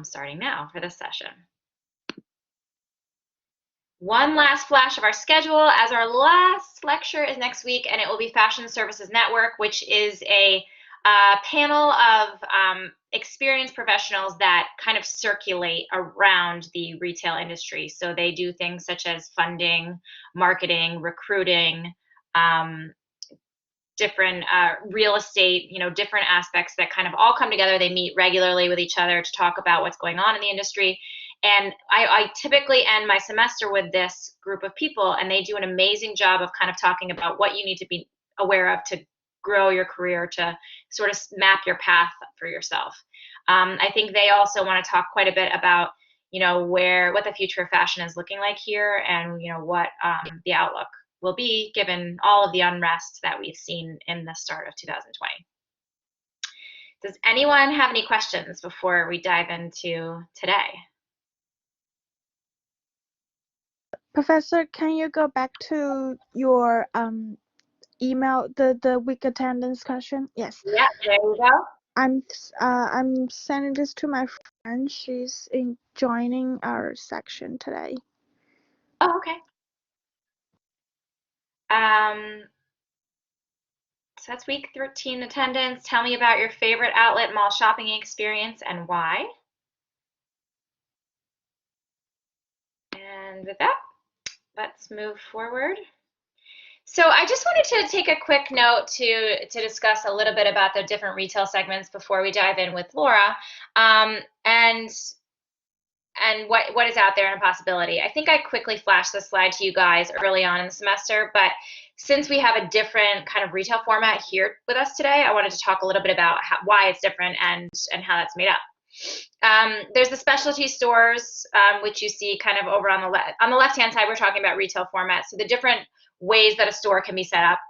starting now for this session. One last flash of our schedule, as our last lecture is next week, and it will be Fashion Services Network, which is a panel of experienced professionals that kind of circulate around the retail industry. So they do things such as funding, marketing, recruiting, different real estate, different aspects that kind of all come together. They meet regularly with each other to talk about what's going on in the industry. And I typically end my semester with this group of people, and they do an amazing job of kind of talking about what you need to be aware of to grow your career, to sort of map your path for yourself. I think they also want to talk quite a bit about, what the future of fashion is looking like here, and, what the outlook will be given all of the unrest that we've seen in the start of 2020. Does anyone have any questions before we dive into today? Professor, can you go back to your email, the week attendance question? Yes. Yeah, there we go. I'm sending this to my friend. She's joining our section today. Oh, okay. So that's week 13 attendance. Tell me about your favorite outlet mall shopping experience and why. And with that, let's move forward. So I just wanted to take a quick note to discuss a little bit about the different retail segments before we dive in with Laura, and what is out there and a possibility. I think I quickly flashed this slide to you guys early on in the semester, but since we have a different kind of retail format here with us today, I wanted to talk a little bit about why it's different and how that's made up. There's the specialty stores, which you see kind of over on the left-hand side. We're talking about retail formats, so the different ways that a store can be set up.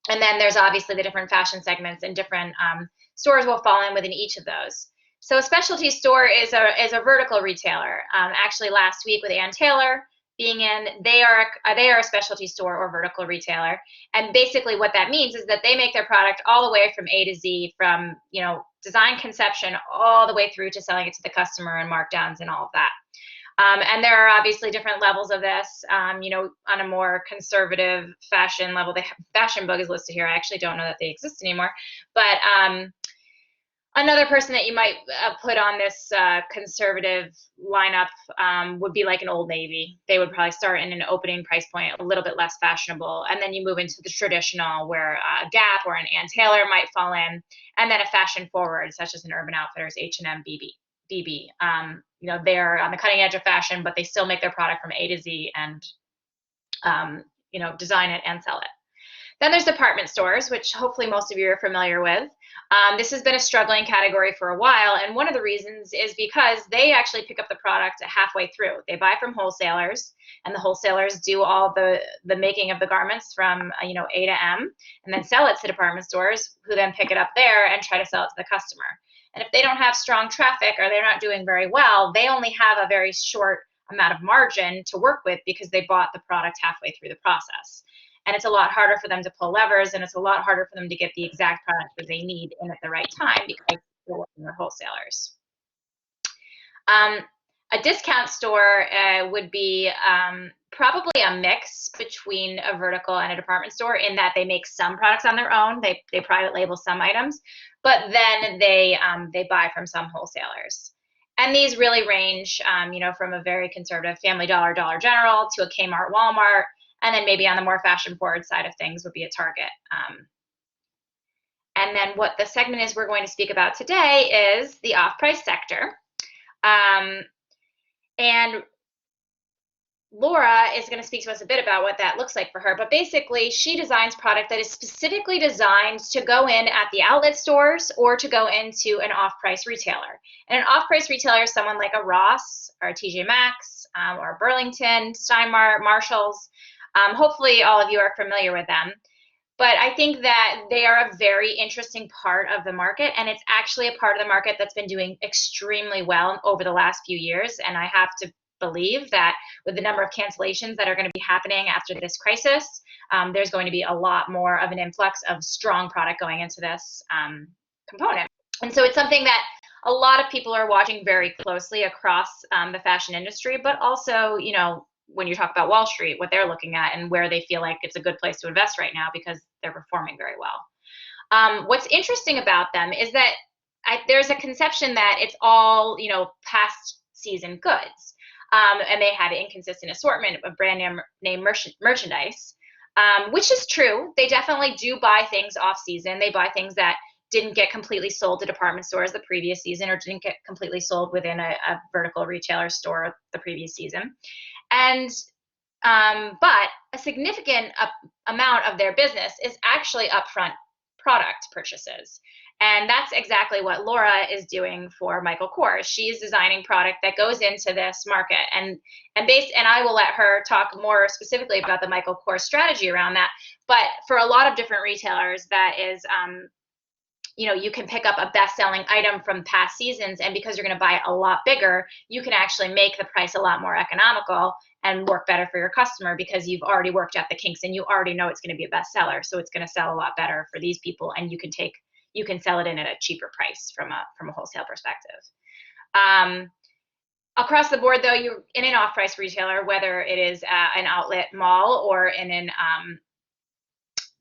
And then there's obviously the different fashion segments, and different stores will fall in within each of those. So a specialty store is a vertical retailer. Actually, last week with Ann Taylor being in, they are a specialty store or vertical retailer. And basically what that means is that they make their product all the way from A to Z, from design conception all the way through to selling it to the customer and markdowns and all of that. And there are obviously different levels of this. On a more conservative fashion level, the Fashion Book is listed here. I actually don't know that they exist anymore, but another person that you might put on this conservative lineup would be like an Old Navy. They would probably start in an opening price point, a little bit less fashionable, and then you move into the traditional, where Gap or an Ann Taylor might fall in, and then a fashion forward, such as an Urban Outfitters, H&M, BB. They're on the cutting edge of fashion, but they still make their product from A to Z and design it and sell it. Then there's department stores, which hopefully most of you are familiar with. This has been a struggling category for a while, and one of the reasons is because they actually pick up the product halfway through. They buy from wholesalers, and the wholesalers do all the making of the garments from A to M, and then sell it to department stores, who then pick it up there and try to sell it to the customer. And if they don't have strong traffic, or they're not doing very well, they only have a very short amount of margin to work with, because they bought the product halfway through the process. And it's a lot harder for them to pull levers, and it's a lot harder for them to get the exact product that they need in at the right time, because they're working with wholesalers. A discount store would be probably a mix between a vertical and a department store, in that they make some products on their own. They private label some items, but then they buy from some wholesalers. And these really range, from a very conservative Family Dollar, Dollar General, to a Kmart, Walmart, and then maybe on the more fashion-forward side of things would be a Target. And then what the segment is we're going to speak about today is the off-price sector. And Laura is going to speak to us a bit about what that looks like for her. But basically, she designs product that is specifically designed to go in at the outlet stores, or to go into an off-price retailer. And an off-price retailer is someone like a Ross, or a TJ Maxx, or Burlington, Steinmart, Marshalls. Hopefully all of you are familiar with them. But I think that they are a very interesting part of the market, and it's actually a part of the market that's been doing extremely well over the last few years. And I have to believe that with the number of cancellations that are going to be happening after this crisis, there's going to be a lot more of an influx of strong product going into this component. And so it's something that a lot of people are watching very closely across the fashion industry, but also, you know, when you talk about Wall Street, what they're looking at and where they feel like it's a good place to invest right now because they're performing very well. What's interesting about them is that there's a conception that it's all, you know, past season goods. And they had inconsistent assortment of brand name merchandise, which is true. They definitely do buy things off season. They buy things that didn't get completely sold to department stores the previous season or didn't get completely sold within a vertical retailer store the previous season. And but a significant amount of their business is actually upfront product purchases. And that's exactly what Laura is doing for Michael Kors. She's designing product that goes into this market. And I will let her talk more specifically about the Michael Kors strategy around that. But for a lot of different retailers, that is, you know, you can pick up a best-selling item from past seasons, and because you're going to buy it a lot bigger, you can actually make the price a lot more economical and work better for your customer because you've already worked out the kinks and you already know it's going to be a bestseller. So it's going to sell a lot better for these people, and you can sell it in at a cheaper price from a wholesale perspective. Across the board, though, you're in an off-price retailer, whether it is an outlet mall or in an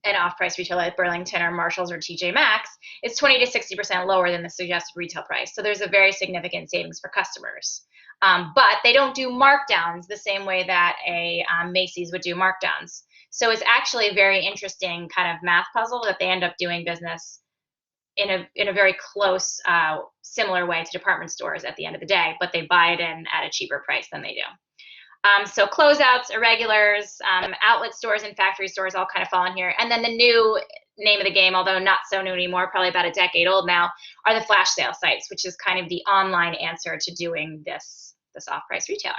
off-price retailer like Burlington or Marshalls or TJ Maxx, it's 20 to 60% lower than the suggested retail price. So there's a very significant savings for customers. But they don't do markdowns the same way that a Macy's would do markdowns. So it's actually a very interesting kind of math puzzle that they end up doing business in a very close, similar way to department stores at the end of the day, but they buy it in at a cheaper price than they do. So closeouts, irregulars, outlet stores and factory stores all kind of fall in here. And then the new name of the game, although not so new anymore, probably about a decade old now, are the flash sale sites, which is kind of the online answer to doing this off-price retailer.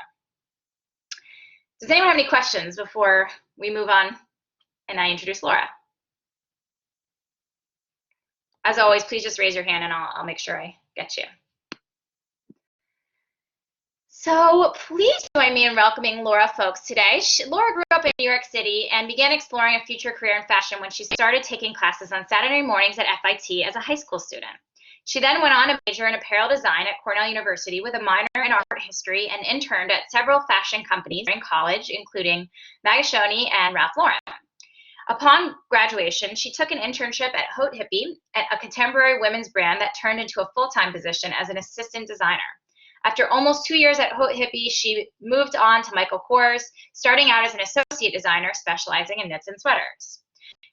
Does anyone have any questions before we move on and I introduce Laura? As always, please just raise your hand and I'll make sure I get you. So please join me in welcoming Laura Fowkes today. Laura grew up in New York City and began exploring a future career in fashion when she started taking classes on Saturday mornings at FIT as a high school student. She then went on to major in apparel design at Cornell University with a minor in art history and interned at several fashion companies during college, including Magashoni and Ralph Lauren. Upon graduation, she took an internship at Haute Hippie, a contemporary women's brand that turned into a full-time position as an assistant designer. After almost 2 years at Haute Hippie, she moved on to Michael Kors, starting out as an associate designer specializing in knits and sweaters.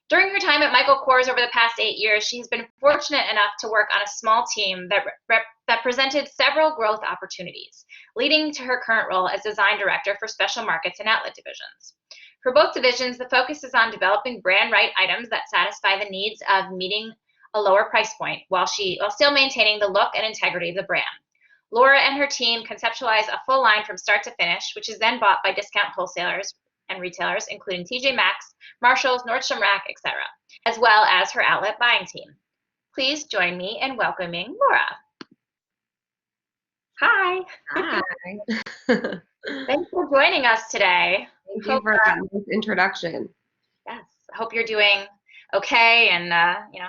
During her time at Michael Kors over the past 8 years, she's been fortunate enough to work on a small team that presented several growth opportunities, leading to her current role as design director for special markets and outlet divisions. For both divisions, the focus is on developing brand-right items that satisfy the needs of meeting a lower price point while still maintaining the look and integrity of the brand. Laura and her team conceptualize a full line from start to finish, which is then bought by discount wholesalers and retailers, including TJ Maxx, Marshalls, Nordstrom Rack, etc., as well as her outlet buying team. Please join me in welcoming Laura. Hi. Hi. Thanks for joining us today. Thank you for that nice introduction. Yes, I hope you're doing okay and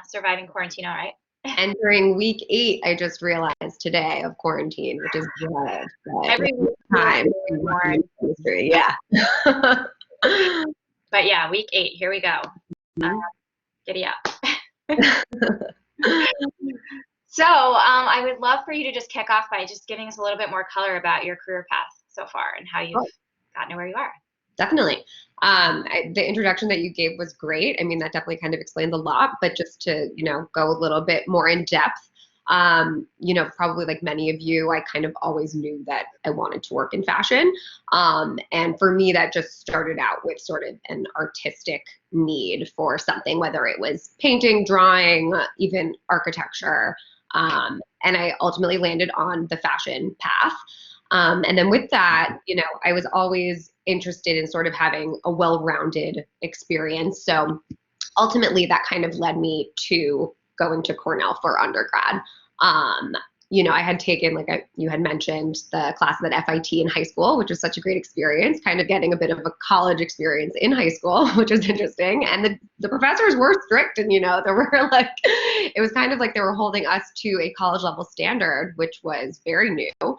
surviving quarantine all right. Entering week 8, I just realized today of quarantine, which is good. Every week time. Yeah. But yeah, week 8, here we go. Giddy up. So I would love for you to just kick off by just giving us a little bit more color about your career path so far and how you've gotten to where you are. Definitely. The introduction that you gave was great. I mean, that definitely kind of explained a lot, but just to, go a little bit more in depth, probably like many of you, I kind of always knew that I wanted to work in fashion. And for me, that just started out with sort of an artistic need for something, whether it was painting, drawing, even architecture. And I ultimately landed on the fashion path. And then with that, I was always interested in sort of having a well-rounded experience. So ultimately that kind of led me to going to Cornell for undergrad. I had taken, like you had mentioned, the classes at FIT in high school, which was such a great experience, kind of getting a bit of a college experience in high school, which was interesting. And the professors were strict, and, there were like, it was kind of like they were holding us to a college level standard, which was very new.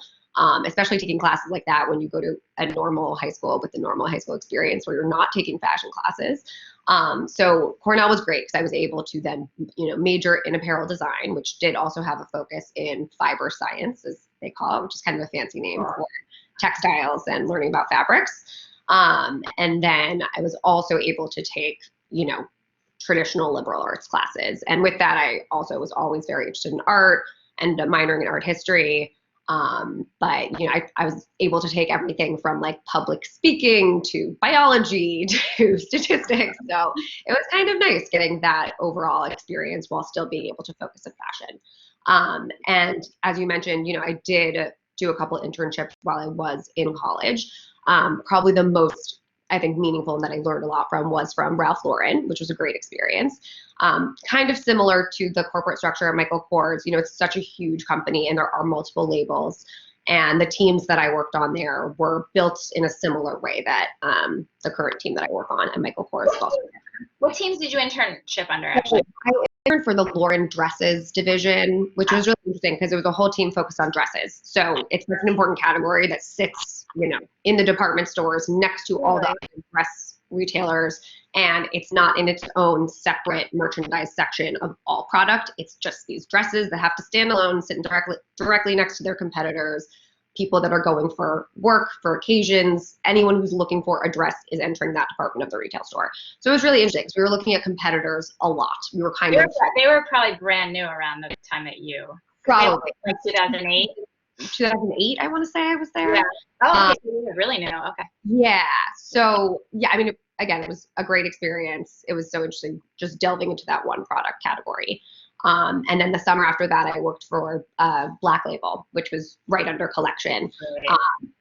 Especially taking classes like that when you go to a normal high school with the normal high school experience where you're not taking fashion classes. So Cornell was great because I was able to then, major in apparel design, which did also have a focus in fiber science, as they call it, which is kind of a fancy name for textiles and learning about fabrics. And then I was also able to take, traditional liberal arts classes. And with that, I also was always very interested in art and minoring in art history. But I was able to take everything from like public speaking to biology to statistics. So it was kind of nice getting that overall experience while still being able to focus on fashion. And as you mentioned, I did do a couple internships while I was in college. Probably the most, I think, meaningful and that I learned a lot from was from Ralph Lauren, which was a great experience. Kind of similar to the corporate structure at Michael Kors. It's such a huge company and there are multiple labels. And the teams that I worked on there were built in a similar way that the current team that I work on at Michael Kors is also. What teams did you internship under, actually? I interned for the Lauren dresses division, which was really interesting because it was a whole team focused on dresses. So it's such an important category that sits, in the department stores next to all the other dress retailers. And it's not in its own separate merchandise section of all product. It's just these dresses that have to stand alone, sitting directly next to their competitors. People that are going for work, for occasions, anyone who's looking for a dress is entering that department of the retail store. So it was really interesting because we were looking at competitors a lot. We were they were probably brand new around the time that you. Probably. Like 2008? 2008, I want to say I was there. Yeah. Oh, okay, so you were really new. Okay. Yeah. So, yeah, I mean, again, it was a great experience. It was so interesting just delving into that one product category. And then the summer after that, I worked for Black Label, which was right under collection.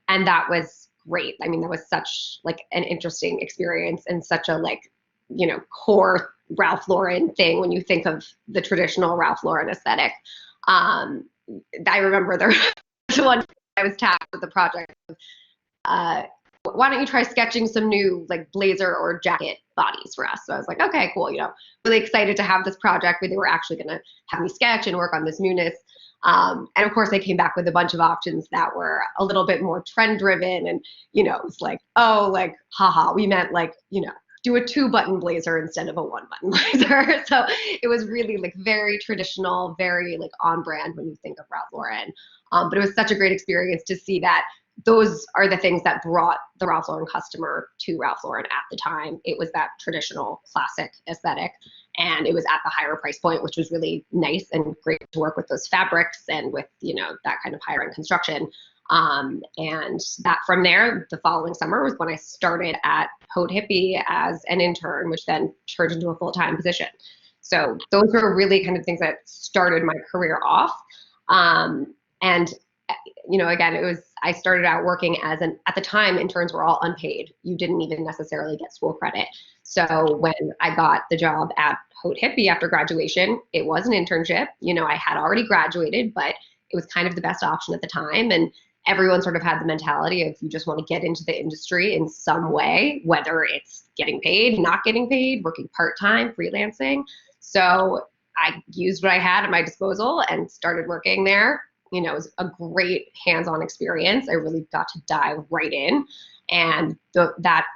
And that was great. I mean, that was such like an interesting experience and such a core Ralph Lauren thing when you think of the traditional Ralph Lauren aesthetic. I remember there was one I was tasked with the project. Why don't you try sketching some new like blazer or jacket bodies for us? So I was like, okay, cool. Really excited to have this project where they were actually going to have me sketch and work on this newness. And of course, they came back with a bunch of options that were a little bit more trend driven. And, it's like, haha, we meant like, do a 2-button blazer instead of a 1-button blazer. So it was really like very traditional, very like on brand when you think of Ralph Lauren. But it was such a great experience to see that those are the things that brought the Ralph Lauren customer to Ralph Lauren at the time. It was that traditional classic aesthetic, and it was at the higher price point, which was really nice and great to work with those fabrics and with, that kind of higher end construction. And that from there, the following summer was when I started at Haute Hippie as an intern, which then turned into a full-time position. So those were really kind of things that started my career off. And again, I started out working at the time, interns were all unpaid. You didn't even necessarily get school credit. So when I got the job at Haute Hippie after graduation, it was an internship. I had already graduated, but it was kind of the best option at the time. And everyone sort of had the mentality of you just want to get into the industry in some way, whether it's getting paid, not getting paid, working part-time, freelancing. So I used what I had at my disposal and started working there. It was a great hands-on experience. I really got to dive right in. And that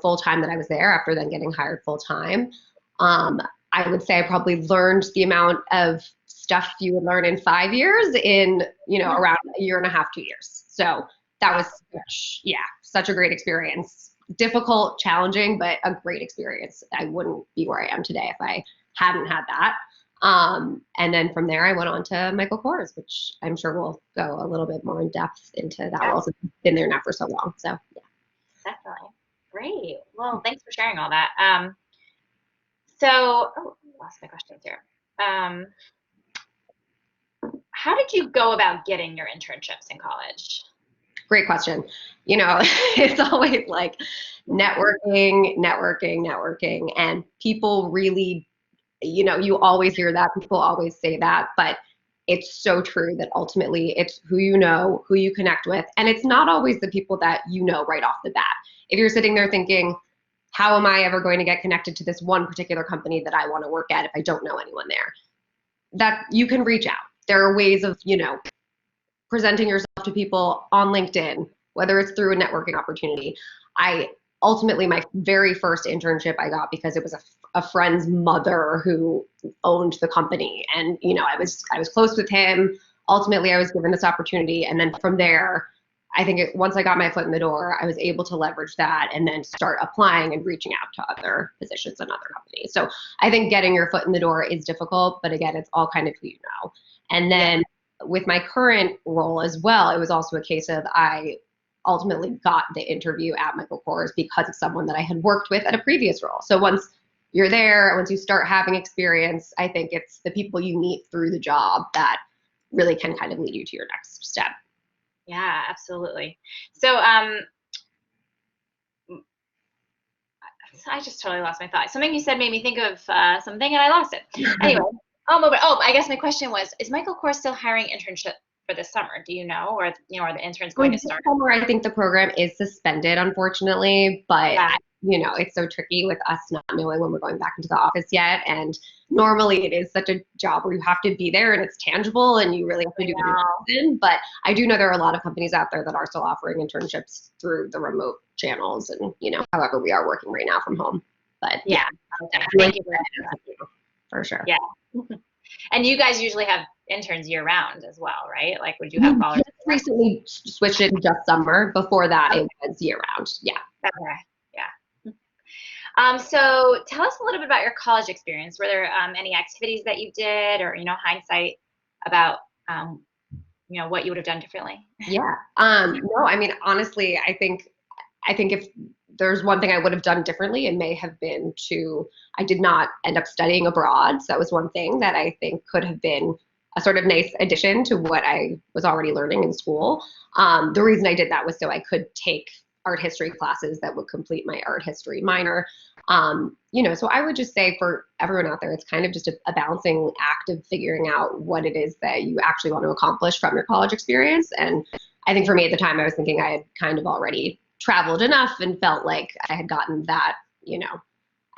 full time that I was there after then getting hired full time, I would say I probably learned the amount of stuff you would learn in 5 years in, around a year and a half, 2 years. So that was such a great experience. Difficult, challenging, but a great experience. I wouldn't be where I am today if I hadn't had that. And then from there, I went on to Michael Kors, which I'm sure we'll go a little bit more in depth into that role since I've been there now for so long. So, yeah. Definitely. Great. Well, thanks for sharing all that. Lost my questions here. How did you go about getting your internships in college? Great question. It's always like networking, and people really, you always hear that. People always say that, but it's so true that ultimately it's who you know, who you connect with. And it's not always the people that you know right off the bat. If you're sitting there thinking, how am I ever going to get connected to this one particular company that I want to work at if I don't know anyone there? That you can reach out. There are ways of, presenting yourself to people on LinkedIn, whether it's through a networking opportunity. I ultimately, my very first internship I got because it was a friend's mother who owned the company. And, I was close with him. Ultimately, I was given this opportunity. And then from there, I think once I got my foot in the door, I was able to leverage that and then start applying and reaching out to other positions and other companies. So I think getting your foot in the door is difficult, but again, it's all kind of who you know. And then with my current role as well, it was also a case of I ultimately got the interview at Michael Kors because of someone that I had worked with at a previous role. So once you're there, once you start having experience, I think it's the people you meet through the job that really can kind of lead you to your next step. Yeah, absolutely. So I just totally lost my thought. Something you said made me think of something, and I lost it. Anyway, I guess my question was: is Michael Kors still hiring internship for this summer? Do you know, or are the interns going to start? Summer, I think the program is suspended, unfortunately, but it's so tricky with us not knowing when we're going back into the office yet. And normally it is such a job where you have to be there and it's tangible and you really have to do it in. But I do know there are a lot of companies out there that are still offering internships through the remote channels and, however we are working right now from home. But thank you for sure. Yeah. And you guys usually have interns year round as well, right? Like, would you have followers? Recently switched it to just summer. Before that, it was year round. Yeah. Okay. Yeah. So tell us a little bit about your college experience. Were there any activities that you did, or hindsight about what you would have done differently? Yeah. No, I mean, honestly, I think if there's one thing I would have done differently, it may have been I did not end up studying abroad. So that was one thing that I think could have been a sort of nice addition to what I was already learning in school. The reason I did that was so I could take art history classes that would complete my art history minor. So I would just say for everyone out there, it's kind of just a balancing act of figuring out what it is that you actually want to accomplish from your college experience. And I think for me at the time, I was thinking I had kind of already traveled enough and felt like I had gotten that,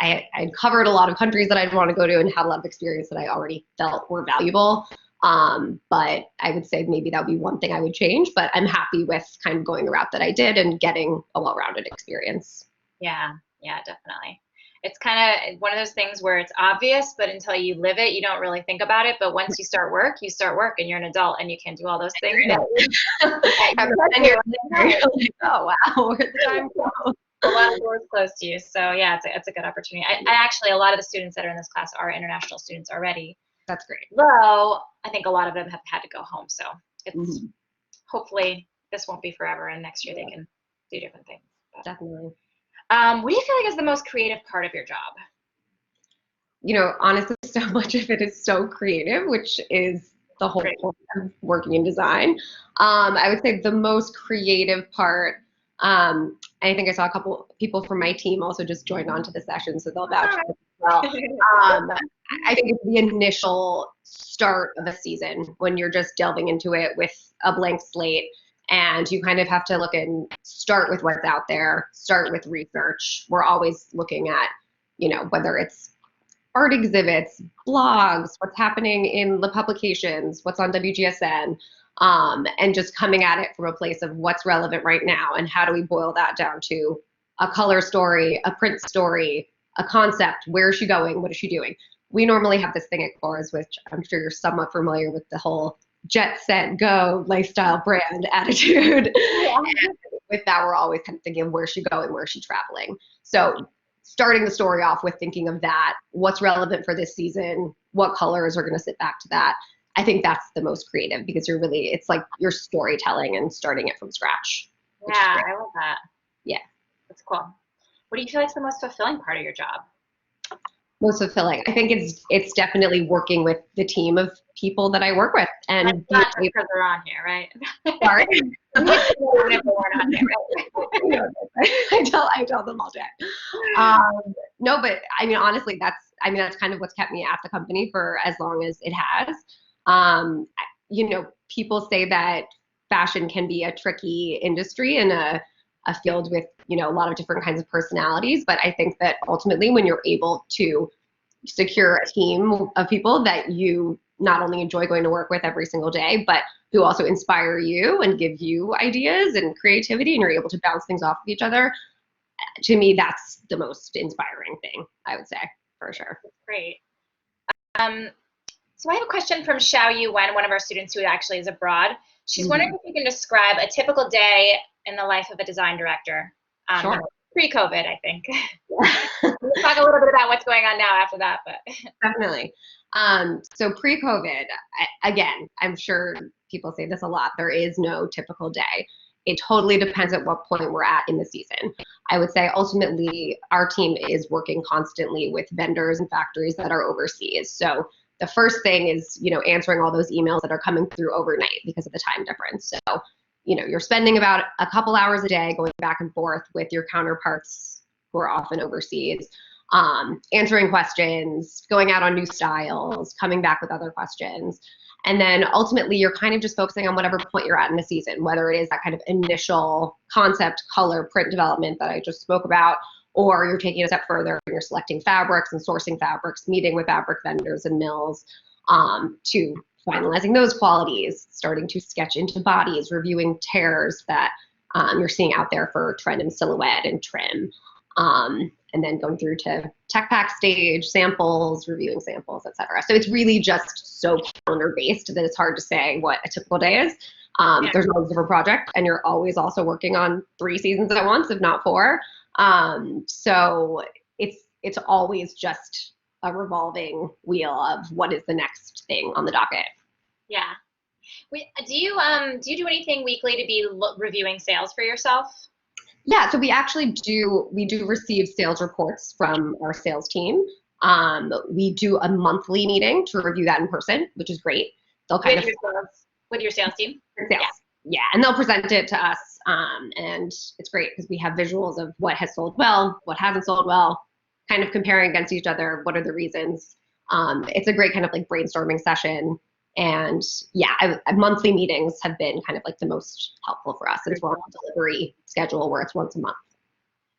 I had covered a lot of countries that I'd want to go to and had a lot of experience that I already felt were valuable. But I would say maybe that would be one thing I would change, but I'm happy with kind of going the route that I did and getting a well-rounded experience. Yeah, definitely. It's kind of one of those things where it's obvious, but until you live it, you don't really think about it. But once you start work, and you're an adult and you can do all those things. Oh, wow, where'd the time go? A lot of doors close to you. So yeah, it's a good opportunity. I actually, a lot of the students that are in this class are international students already. That's great. Though I think a lot of them have had to go home. So it's hopefully this won't be forever and next year they can do different things. But, definitely. What do you feel like is the most creative part of your job? Honestly, so much of it is so creative, which is the whole point of working in design. I would say the most creative part, I think I saw a couple people from my team also just joined onto the session, so they'll vouch for it as well. I think it's the initial start of a season when you're just delving into it with a blank slate. And you kind of have to look and start with what's out there, start with research. We're always looking at, whether it's art exhibits, blogs, what's happening in the publications, what's on WGSN, and just coming at it from a place of what's relevant right now and how do we boil that down to a color story, a print story, a concept. Where is she going? What is she doing? We normally have this thing at Kors, which I'm sure you're somewhat familiar with, the whole jet set go lifestyle brand attitude. And with that, we're always kind of thinking of where's she going, where's she traveling. So starting the story off with thinking of that, what's relevant for this season, what colors are going to sit back to that. I think that's the most creative because it's like you're storytelling and starting it from scratch. Yeah, I love that. Yeah. That's cool. What do you feel like is the most fulfilling part of your job? Most fulfilling. I think it's definitely working with the team of people that I work with, and not just because they're on here, right? Sorry. I tell them all day. No, but I mean honestly, that's kind of what's kept me at the company for as long as it has. You know, people say that fashion can be a tricky industry and a field with, you know, a lot of different kinds of personalities. But I think that ultimately when you're able to secure a team of people that you not only enjoy going to work with every single day, but who also inspire you and give you ideas and creativity, and you're able to bounce things off of each other, to me, that's the most inspiring thing, I would say, for sure. Great. So I have a question from Xiao Yuwen, one of our students who actually is abroad. She's wondering if you can describe a typical day in the life of a design director. Sure. Pre-COVID, I think. We'll talk a little bit about what's going on now after that, but Definitely. So pre-COVID, again, I'm sure people say this a lot, there is no typical day. It totally depends at what point we're at in the season. I would say ultimately our team is working constantly with vendors and factories that are overseas. So the first thing is, you know, answering all those emails that are coming through overnight because of the time difference. So, you know, you're spending about a couple hours a day going back and forth with your counterparts who are often overseas, answering questions, going out on new styles, coming back with other questions. And then ultimately you're kind of just focusing on whatever point you're at in the season, whether it is that kind of initial concept, color, print development that I just spoke about, or you're taking it a step further and you're selecting fabrics and sourcing fabrics, meeting with fabric vendors and mills, to finalizing those qualities, starting to sketch into bodies, reviewing tears that you're seeing out there for trend and silhouette and trim. And then going through to tech pack stage, samples, reviewing samples, et cetera. So it's really just so calendar based that it's hard to say what a typical day is. There's always a different project, and you're always also working on 3 seasons at once, if not 4. So it's always just a revolving wheel of what is the next thing on the docket. Yeah. Do you do anything weekly to be reviewing sales for yourself? Yeah, so we do receive sales reports from our sales team. We do a monthly meeting to review that in person, which is great. They'll kind with your sales team. Sales. Yeah, and they'll present it to us, and it's great because we have visuals of what has sold well, what hasn't sold well, kind of comparing against each other. What are the reasons? It's a great kind of like brainstorming session. And yeah, monthly meetings have been kind of like the most helpful for us since we're on a delivery schedule where it's once a month.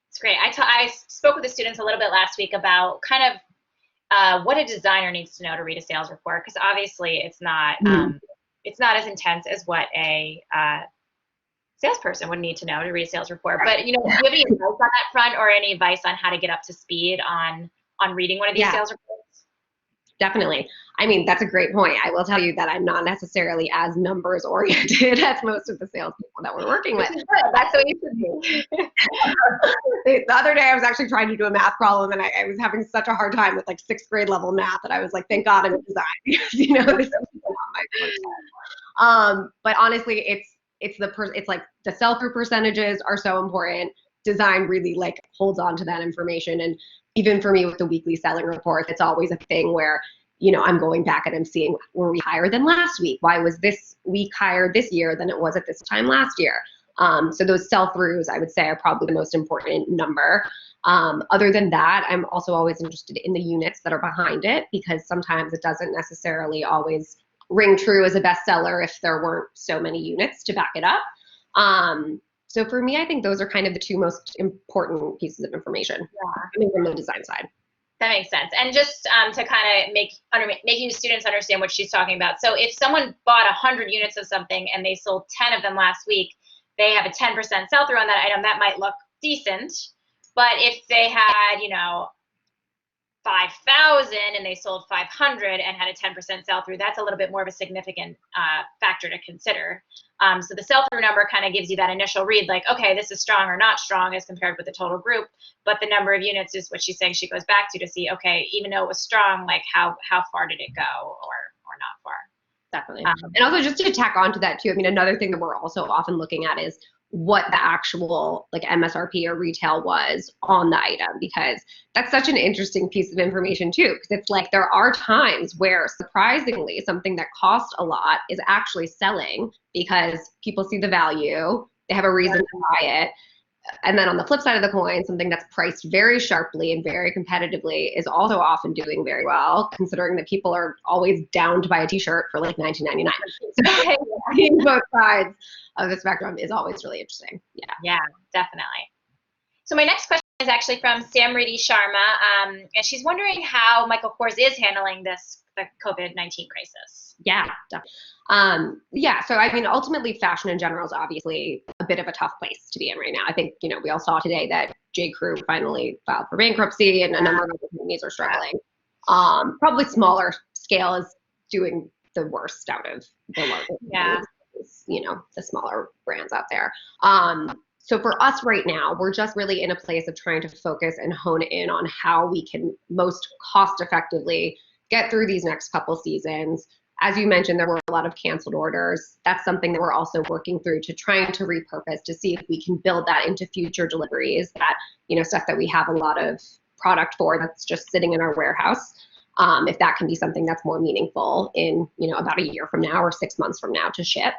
It's great. I spoke with the students a little bit last week about kind of what a designer needs to know to read a sales report, because obviously it's not as intense as what a salesperson would need to know to read a sales report. But you know, do you have any advice on that front, or any advice on how to get up to speed on reading one of these sales reports? Definitely. I mean, that's a great point. I will tell you that I'm not necessarily as numbers oriented as most of the salespeople that we're working with. That's what you should do. The other day I was actually trying to do a math problem, and I was having such a hard time with like 6th grade level math that I was like, thank God I'm in design, because you know, this is not my forte. But honestly, it's like the sell-through percentages are so important. Design really like holds on to that information. And even for me with the weekly selling report, it's always a thing where, you know, I'm going back and I'm seeing, were we higher than last week? Why was this week higher this year than it was at this time last year? So those sell-throughs, I would say, are probably the most important number. Other than that, I'm also always interested in the units that are behind it, because sometimes it doesn't necessarily always ring true as a bestseller if there weren't so many units to back it up. So for me, I think those are kind of the 2 most important pieces of information coming from the design side. That makes sense. And just to kind of making the students understand what she's talking about. So if someone bought 100 units of something and they sold 10 of them last week, they have a 10% sell-through on that item. That might look decent. But if they had, you know, 5,000 and they sold 500 and had a 10% sell-through, that's a little bit more of a significant factor to consider. So the sell-through number kind of gives you that initial read, like, okay, this is strong or not strong as compared with the total group. But the number of units is what she's saying she goes back to see, okay, even though it was strong, like how far did it go, or not far. Definitely. And also just to tack on to that too, I mean, another thing that we're also often looking at is what the actual like MSRP or retail was on the item, because that's such an interesting piece of information too, because it's like there are times where surprisingly something that cost a lot is actually selling because people see the value, they have a reason to buy it. And then on the flip side of the coin, something that's priced very sharply and very competitively is also often doing very well, considering that people are always down to buy a t-shirt for like $19.99. So seeing both sides of the spectrum is always really interesting. Yeah. Yeah, definitely. So my next question is actually from Samriti Sharma, and she's wondering how Michael Kors is handling the COVID-19 crisis. Yeah, definitely. Yeah, so I mean, ultimately, fashion in general is obviously a bit of a tough place to be in right now. I think, we all saw today that J. Crew finally filed for bankruptcy, and a number of other companies are struggling. Probably smaller scale is doing the worst out of the larger companies, the smaller brands out there. So for us right now, we're just really in a place of trying to focus and hone in on how we can most cost effectively get through these next couple seasons. As you mentioned, there were a lot of canceled orders. That's something that we're also working through to trying to repurpose to see if we can build that into future deliveries, that, stuff that we have a lot of product for that's just sitting in our warehouse. If that can be something that's more meaningful in, about a year from now or 6 months from now to ship.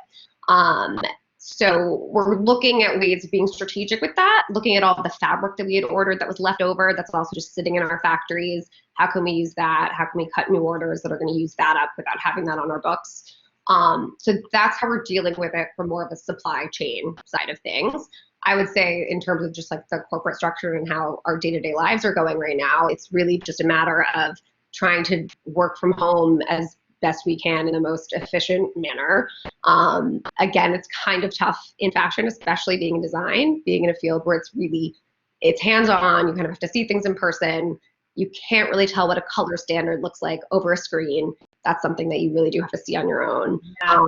So we're looking at ways of being strategic with that, looking at all the fabric that we had ordered that was left over that's also just sitting in our factories. How can we use that? How can we cut new orders that are going to use that up without having that on our books? So that's how we're dealing with it from more of a supply chain side of things. I would say in terms of just like the corporate structure and how our day-to-day lives are going right now, it's really just a matter of trying to work from home as best we can in the most efficient manner. Again, it's kind of tough in fashion, especially being in design, being in a field where it's hands-on, you kind of have to see things in person. You can't really tell what a color standard looks like over a screen. That's something that you really do have to see on your own. Yeah.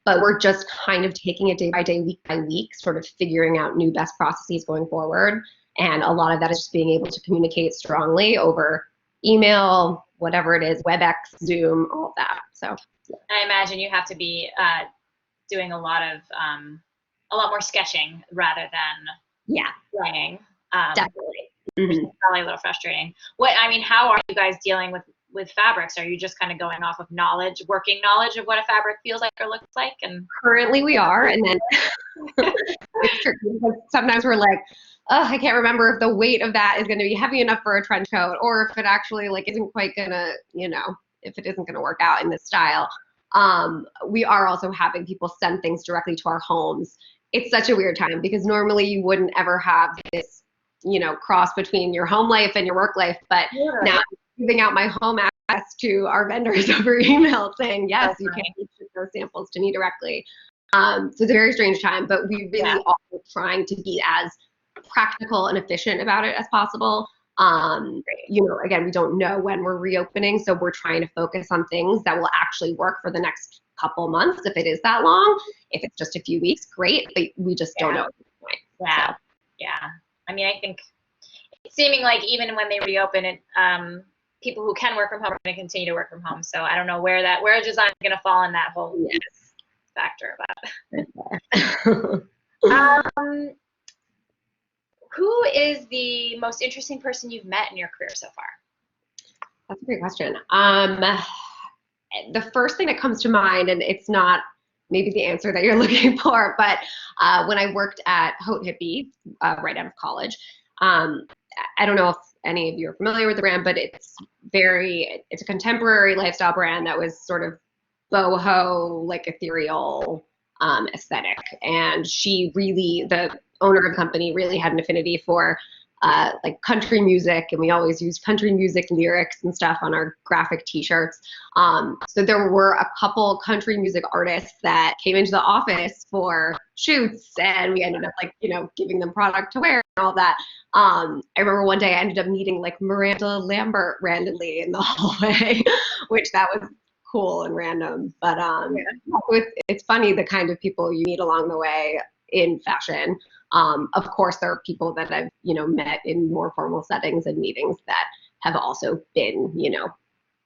But we're just kind of taking it day by day, week by week, sort of figuring out new best processes going forward. And a lot of that is just being able to communicate strongly over email, whatever it is, WebEx, Zoom, all of that. So I imagine you have to be doing a lot more sketching rather than writing. Definitely. Which is probably a little frustrating. How are you guys dealing with fabrics? Are you just kind of going off of working knowledge of what a fabric feels like or looks like? And currently we are, and then it's tricky because sometimes we're like, oh, I can't remember if the weight of that is going to be heavy enough for a trench coat, or if it actually isn't quite gonna, if it isn't going to work out in this style. We are also having people send things directly to our homes. It's such a weird time because normally you wouldn't ever have this, cross between your home life and your work life, but now I'm giving out my home access to our vendors over email saying, yes, you can ship those samples to me directly. So it's a very strange time, but we really are trying to be as practical and efficient about it as possible. Again, we don't know when we're reopening, so we're trying to focus on things that will actually work for the next couple months. If it is that long, if it's just a few weeks, great, but we just don't know at this point. Yeah. So. Yeah. I think it's seeming like even when they reopen it, people who can work from home are going to continue to work from home. So I don't know where design is going to fall in that whole factor. But who is the most interesting person you've met in your career so far? That's a great question. The first thing that comes to mind, and it's not maybe the answer that you're looking for, but when I worked at Haute Hippie right out of college, I don't know if any of you are familiar with the brand, but it's a contemporary lifestyle brand that was sort of boho, ethereal aesthetic. And the owner of the company really had an affinity for country music, and we always used country music lyrics and stuff on our graphic t-shirts. So there were a couple country music artists that came into the office for shoots, and we ended up giving them product to wear and all that. I remember one day I ended up meeting Miranda Lambert randomly in the hallway, which that was cool and random. But it's funny the kind of people you meet along the way in fashion. Of course, there are people that I've, met in more formal settings and meetings that have also been,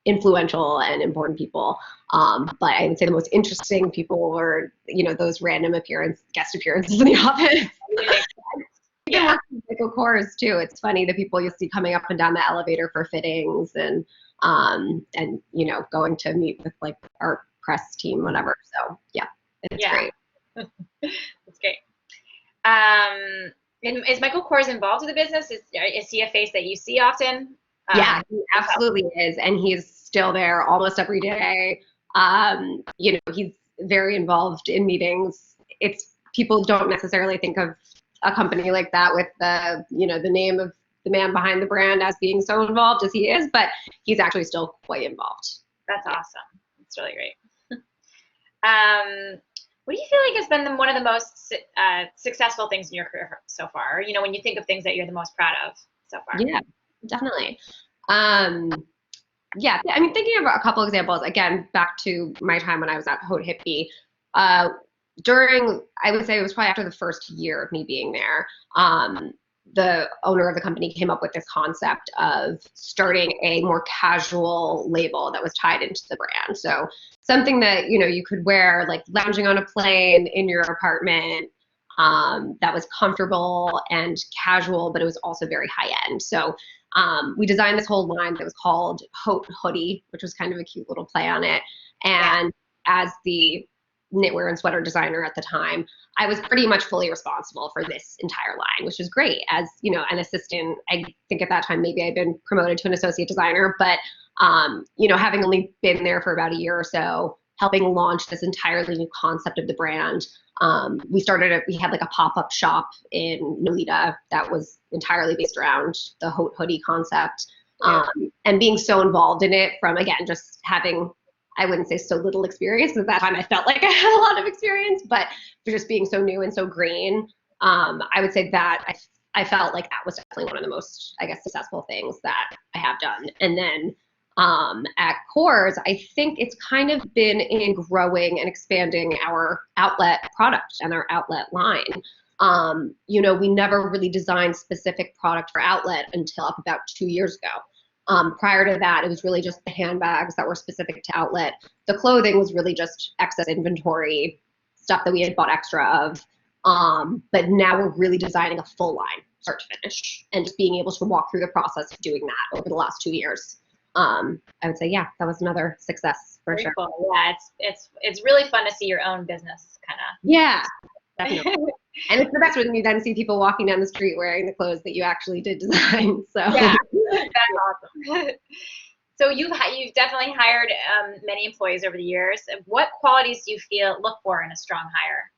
influential and important people. But I would say the most interesting people are, those random guest appearances in the office. Yeah. Michael Kors too. It's funny the people you'll see coming up and down the elevator for fittings and going to meet with our press team, whatever. So yeah, it's great. That's great. And is Michael Kors involved in the business? Is he a face that you see often? Yeah, he absolutely is. And he's still there almost every day. He's very involved in meetings. People don't necessarily think of a company like that with the name of the man behind the brand as being so involved as he is, but he's actually still quite involved. That's awesome. That's really great. What do you feel like has been one of the most successful things in your career so far? When you think of things that you're the most proud of so far. Yeah, definitely. Yeah, I mean, thinking of a couple examples, again, back to my time when I was at Haute Hippie, I would say it was probably after the first year of me being there, the owner of the company came up with this concept of starting a more casual label that was tied into the brand. So something that, you could wear like lounging on a plane in your apartment, that was comfortable and casual, but it was also very high end. So we designed this whole line that was called Haute Hoodie, which was kind of a cute little play on it. And as the knitwear and sweater designer at the time, I was pretty much fully responsible for this entire line, which was great. As an assistant, I think at that time maybe I'd been promoted to an associate designer, but having only been there for about a year or so, helping launch this entirely new concept of the brand. We had like a pop-up shop in Nolita that was entirely based around the Haute Hoodie concept, and being so involved in it from, again, just having, I wouldn't say so little experience. At that time, I felt like I had a lot of experience, but for just being so new and so green, I would say that I felt like that was definitely one of the most, I guess, successful things that I have done. And then at Kors, I think it's kind of been in growing and expanding our outlet product and our outlet line. We never really designed specific product for outlet until up about 2 years ago. Prior to that, it was really just the handbags that were specific to outlet. The clothing was really just excess inventory, stuff that we had bought extra of. But now we're really designing a full line, start to finish, and just being able to walk through the process of doing that over the last 2 years. I would say, yeah, that was another success for Very sure. Cool. Yeah, it's really fun to see your own business kind of. Yeah, definitely. And it's the best when you then see people walking down the street wearing the clothes that you actually did design. So yeah, that's awesome. So you've definitely hired many employees over the years. What qualities do you look for in a strong hire,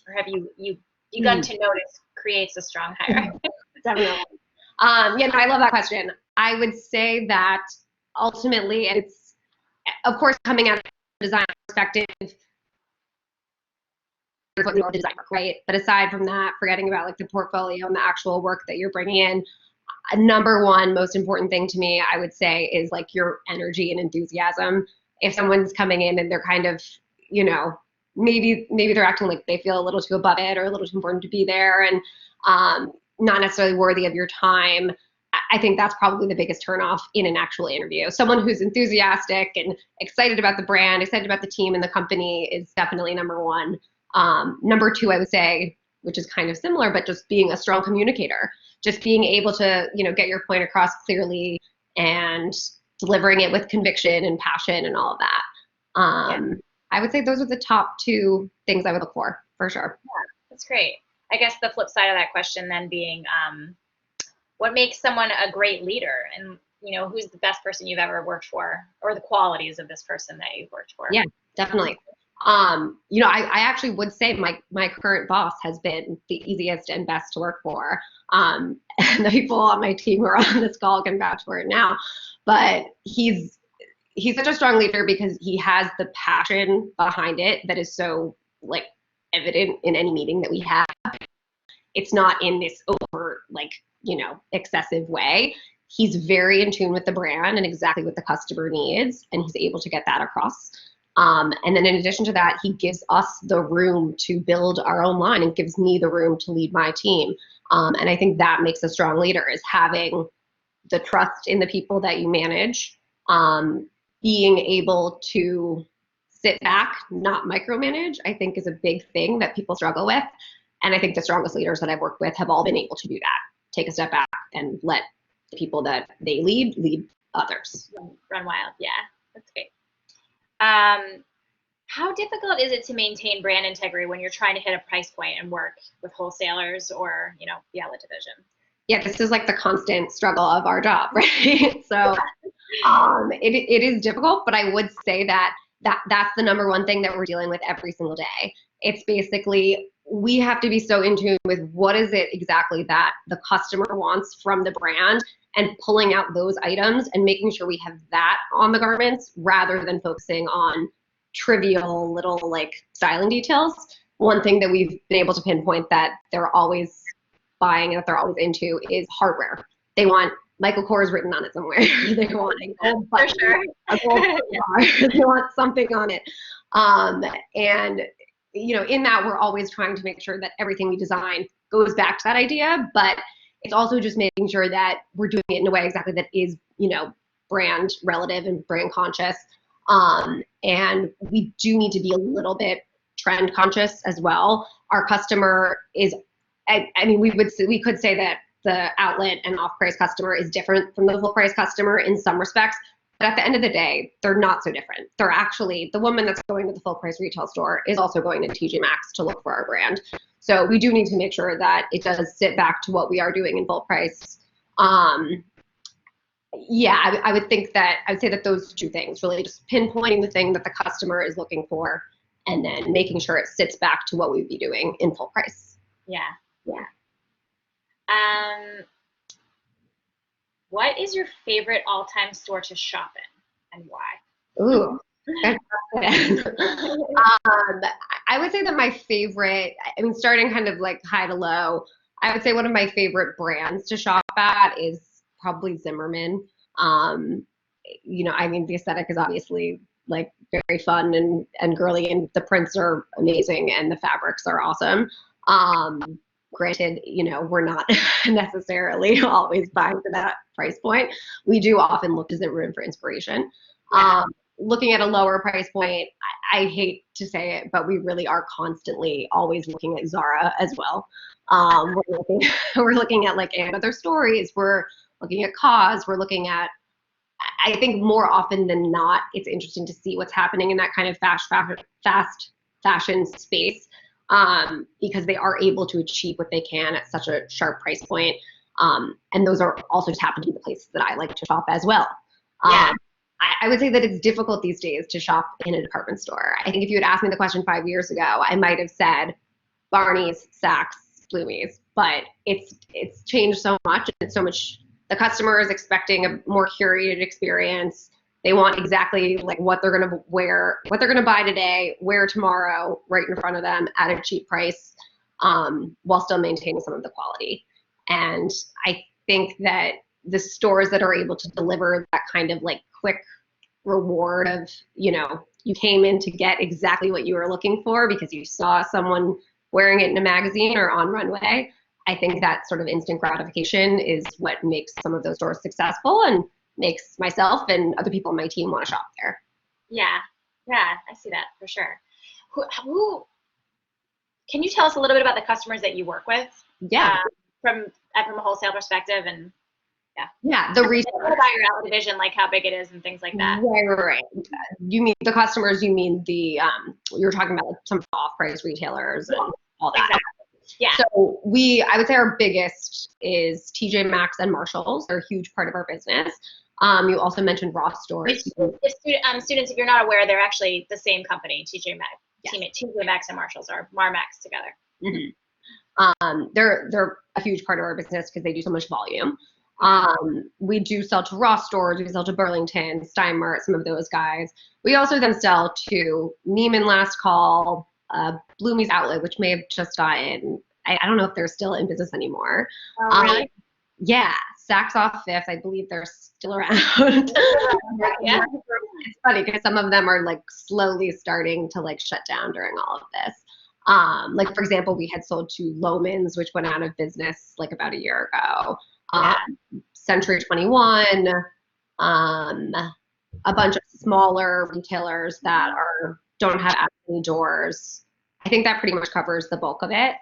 or have you begun to notice creates a strong hire? Definitely. I love that question. I would say that ultimately, and it's of course coming out of a design perspective, designer, right? But aside from that, forgetting about like the portfolio and the actual work that you're bringing in, number one most important thing to me, I would say, is like your energy and enthusiasm. If someone's coming in and they're kind of, maybe they're acting like they feel a little too above it or a little too important to be there, and not necessarily worthy of your time, I think that's probably the biggest turnoff in an actual interview. Someone who's enthusiastic and excited about the brand, excited about the team and the company is definitely number one. Number two, I would say, which is kind of similar, but just being a strong communicator, just being able to, get your point across clearly and delivering it with conviction and passion and all of that. I would say those are the top two things I would look for sure. Yeah, that's great. I guess the flip side of that question then being, what makes someone a great leader, and who's the best person you've ever worked for, or the qualities of this person that you've worked for? Yeah, definitely. I actually would say my current boss has been the easiest and best to work for. And the people on my team who are on this call can vouch for it now. But he's such a strong leader because he has the passion behind it that is so like evident in any meeting that we have. It's not in this overt, excessive way. He's very in tune with the brand and exactly what the customer needs, and he's able to get that across. And then in addition to that, he gives us the room to build our own line and gives me the room to lead my team. And I think that makes a strong leader, is having the trust in the people that you manage, being able to sit back, not micromanage, I think is a big thing that people struggle with. And I think the strongest leaders that I've worked with have all been able to do that. Take a step back and let the people that they lead others. Run wild. Yeah, that's great. How difficult is it to maintain brand integrity when you're trying to hit a price point and work with wholesalers or, the outlet division? Yeah, this is like the constant struggle of our job, right? So it is difficult, but I would say that's the number one thing that we're dealing with every single day. It's basically we have to be so in tune with what is it exactly that the customer wants from the brand and pulling out those items and making sure we have that on the garments rather than focusing on trivial little like styling details. One thing that we've been able to pinpoint that they're always buying and that they're always into is hardware. They want Michael Kors written on it somewhere. They want a gold button, For sure. a gold bar. They want something on it. And in that we're always trying to make sure that everything we design goes back to that idea, but it's also just making sure that we're doing it in a way exactly that is, brand relative and brand conscious. And we do need to be a little bit trend conscious as well. Our customer is, I mean, we could say that the outlet and off-price customer is different from the full-price customer in some respects, but at the end of the day, they're not so different. They're actually, the woman that's going to the full-price retail store is also going to TJ Maxx to look for our brand. So we do need to make sure that it does sit back to what we are doing in full price. I would think that I would say that those two things, really just pinpointing the thing that the customer is looking for and then making sure it sits back to what we'd be doing in full price. Yeah. What is your favorite all-time store to shop in and why? Ooh. I would say that my favorite, I mean, starting kind of like high to low, I would say one of my favorite brands to shop at is probably Zimmerman. I mean, the aesthetic is obviously like very fun and girly, and the prints are amazing and the fabrics are awesome. Granted, we're not necessarily always buying for that price point. We do often look to Zimmerman for inspiration. Yeah. Looking at a lower price point, I hate to say it, but we really are constantly always looking at Zara as well. We're looking at like Other Stories. We're looking at Cause. We're looking at, I think more often than not, it's interesting to see what's happening in that kind of fast fashion space because they are able to achieve what they can at such a sharp price point. And those are also just happen to be the places that I like to shop as well. Yeah. I would say that it's difficult these days to shop in a department store. I think if you had asked me the question 5 years ago, I might have said Barney's, Saks, Bloomies, but it's changed so much. It's so much. The customer is expecting a more curated experience. They want exactly like what they're going to wear, what they're going to buy today, wear tomorrow, right in front of them at a cheap price, while still maintaining some of the quality. And I think that the stores that are able to deliver that kind of like quick reward of, you came in to get exactly what you were looking for because you saw someone wearing it in a magazine or on runway. I think that sort of instant gratification is what makes some of those stores successful and makes myself and other people on my team want to shop there. Yeah, I see that for sure. Who can you tell us a little bit about the customers that you work with? Yeah. From a wholesale perspective and the retail about your outlet division, like how big it is and things like that. Right. You mean the customers? You mean the you're talking about some off-price retailers and all that. Exactly. Yeah. So I would say our biggest is TJ Maxx and Marshalls. They're a huge part of our business. You also mentioned Ross stores. Students, if you're not aware, they're actually the same company, TJ Maxx. Yes. TJ Maxx and Marshalls are Marmaxx together. Mm-hmm. They're a huge part of our business because they do so much volume. We do sell to Ross stores, we sell to Burlington, Steinmart, some of those guys. We also then sell to Neiman Last Call, Bloomie's Outlet, which may have just gotten, I don't know if they're still in business anymore. Oh, really? Yeah, Saks Off Fifth, I believe they're still around. Yeah. It's funny because some of them are like slowly starting to like shut down during all of this. Like for example, we had sold to Loehmann's, which went out of business like about a year ago. Century 21, a bunch of smaller retailers that don't have as many doors. I think that pretty much covers the bulk of it.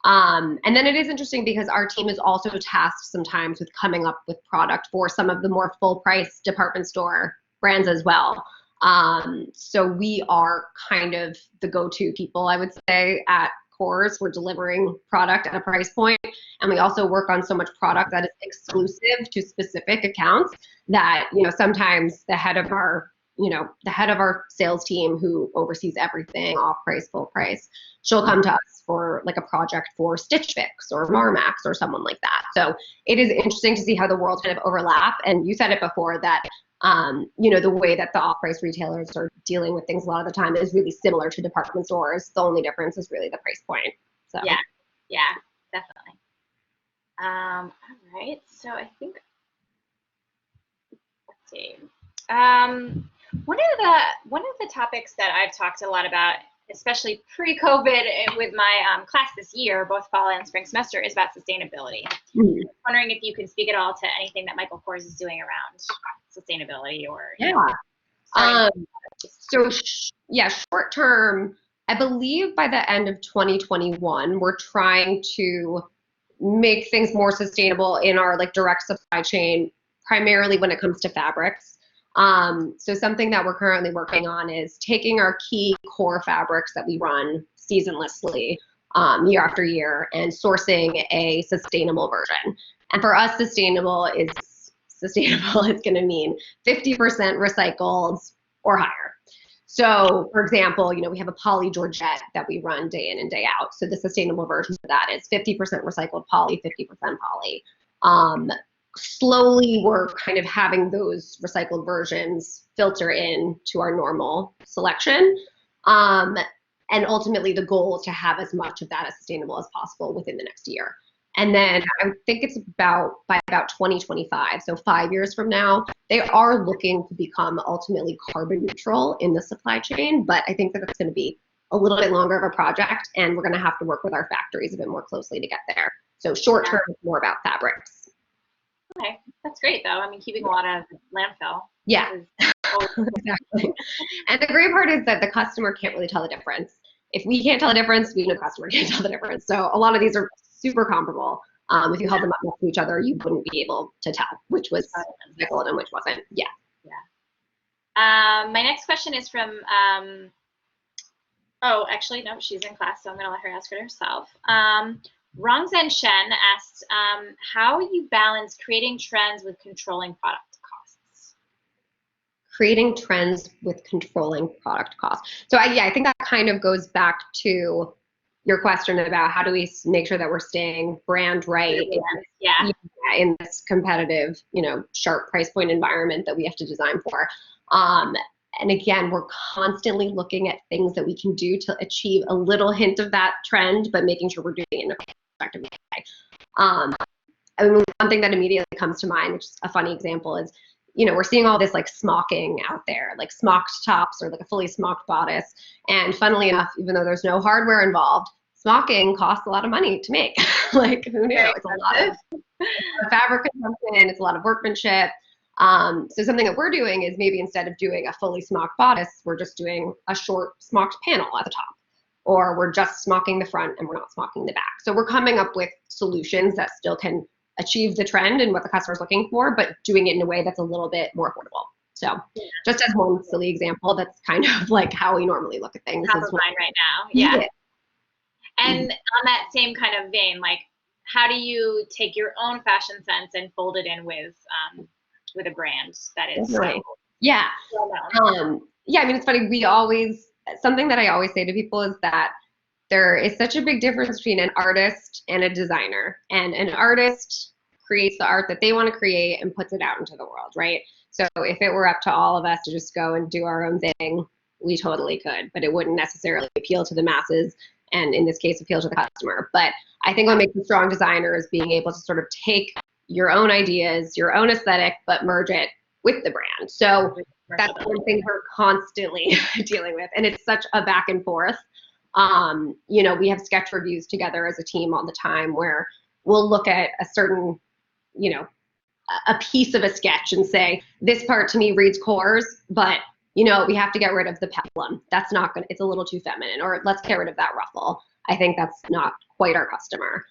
And then it is interesting because our team is also tasked sometimes with coming up with product for some of the more full price department store brands as well. So we are kind of the go-to people, I would say, at Kors. We're delivering product at a price point, and we also work on so much product that is exclusive to specific accounts that, sometimes the head of our sales team who oversees everything off price, full price, she'll come to us for like a project for Stitch Fix or Marmax or someone like that. So it is interesting to see how the worlds kind of overlap. And you said it before that, the way that the off-price retailers are dealing with things a lot of the time is really similar to department stores. The only difference is really the price point. So Yeah, definitely. All right, so I think, let's see. One of the topics that I've talked a lot about, especially pre-COVID with my class this year, both fall and spring semester, is about sustainability. Mm-hmm. I'm wondering if you can speak at all to anything that Michael Kors is doing around sustainability or short term, I believe by the end of 2021, we're trying to make things more sustainable in our like direct supply chain, primarily when it comes to fabrics. So something that we're currently working on is taking our key core fabrics that we run seasonlessly year after year and sourcing a sustainable version. And for us, sustainable is going to mean 50% recycled or higher. So, for example, we have a poly Georgette that we run day in and day out. So the sustainable version of that is 50% recycled poly, 50% poly. Slowly, we're kind of having those recycled versions filter in to our normal selection. And ultimately, the goal is to have as much of that as sustainable as possible within the next year. And then I think it's by about 2025, so 5 years from now, they are looking to become ultimately carbon neutral in the supply chain. But I think that that's going to be a little bit longer of a project, and we're going to have to work with our factories a bit more closely to get there. So short term, it's more about fabrics. Okay, that's great though. I mean, keeping a lot of landfill. Yeah, exactly. And the great part is that the customer can't really tell the difference. If we can't tell the difference, we know the customer can't tell the difference. So a lot of these are super comparable. If you held them up next to each other, you wouldn't be able to tell which was recycled and which wasn't. Yeah. My next question is from, actually, no, she's in class, so I'm going to let her ask it herself. Rongzhen Shen asked, how you balance creating trends with controlling product costs? Creating trends with controlling product costs. So I think that kind of goes back to your question about how do we make sure that we're staying brand right in this competitive, sharp price point environment that we have to design for. And again, we're constantly looking at things that we can do to achieve a little hint of that trend, but making sure we're doing it in a effective way. I mean, one thing that immediately comes to mind, which is a funny example, is we're seeing all this like smocking out there, like smocked tops or like a fully smocked bodice. And funnily enough, even though there's no hardware involved, smocking costs a lot of money to make. Like, who knew? It's a lot of fabric consumption, it's a lot of workmanship. So something that we're doing is maybe instead of doing a fully smocked bodice, we're just doing a short smocked panel at the top. Or we're just smocking the front and we're not smocking the back. So we're coming up with solutions that still can achieve the trend and what the customer's looking for, but doing it in a way that's a little bit more affordable. So just as one silly example, that's kind of like how we normally look at things. Top of mind right now. Yeah. And on that same kind of vein, like, how do you take your own fashion sense and fold it in with a brand that is yeah. I mean, it's funny. Something that I always say to people is that there is such a big difference between an artist and a designer. And an artist creates the art that they want to create and puts it out into the world, right? So if it were up to all of us to just go and do our own thing, we totally could, but it wouldn't necessarily appeal to the masses, and in this case, appeal to the customer. But I think what makes a strong designer is being able to sort of take your own ideas, your own aesthetic, but merge it with the brand. So that's one thing we're constantly dealing with, and it's such a back and forth. We have sketch reviews together as a team all the time where we'll look at a certain, a piece of a sketch and say, this part to me reads Kors, but we have to get rid of the peplum. That's not gonna, it's a little too feminine, or let's get rid of that ruffle. I think that's not quite our customer.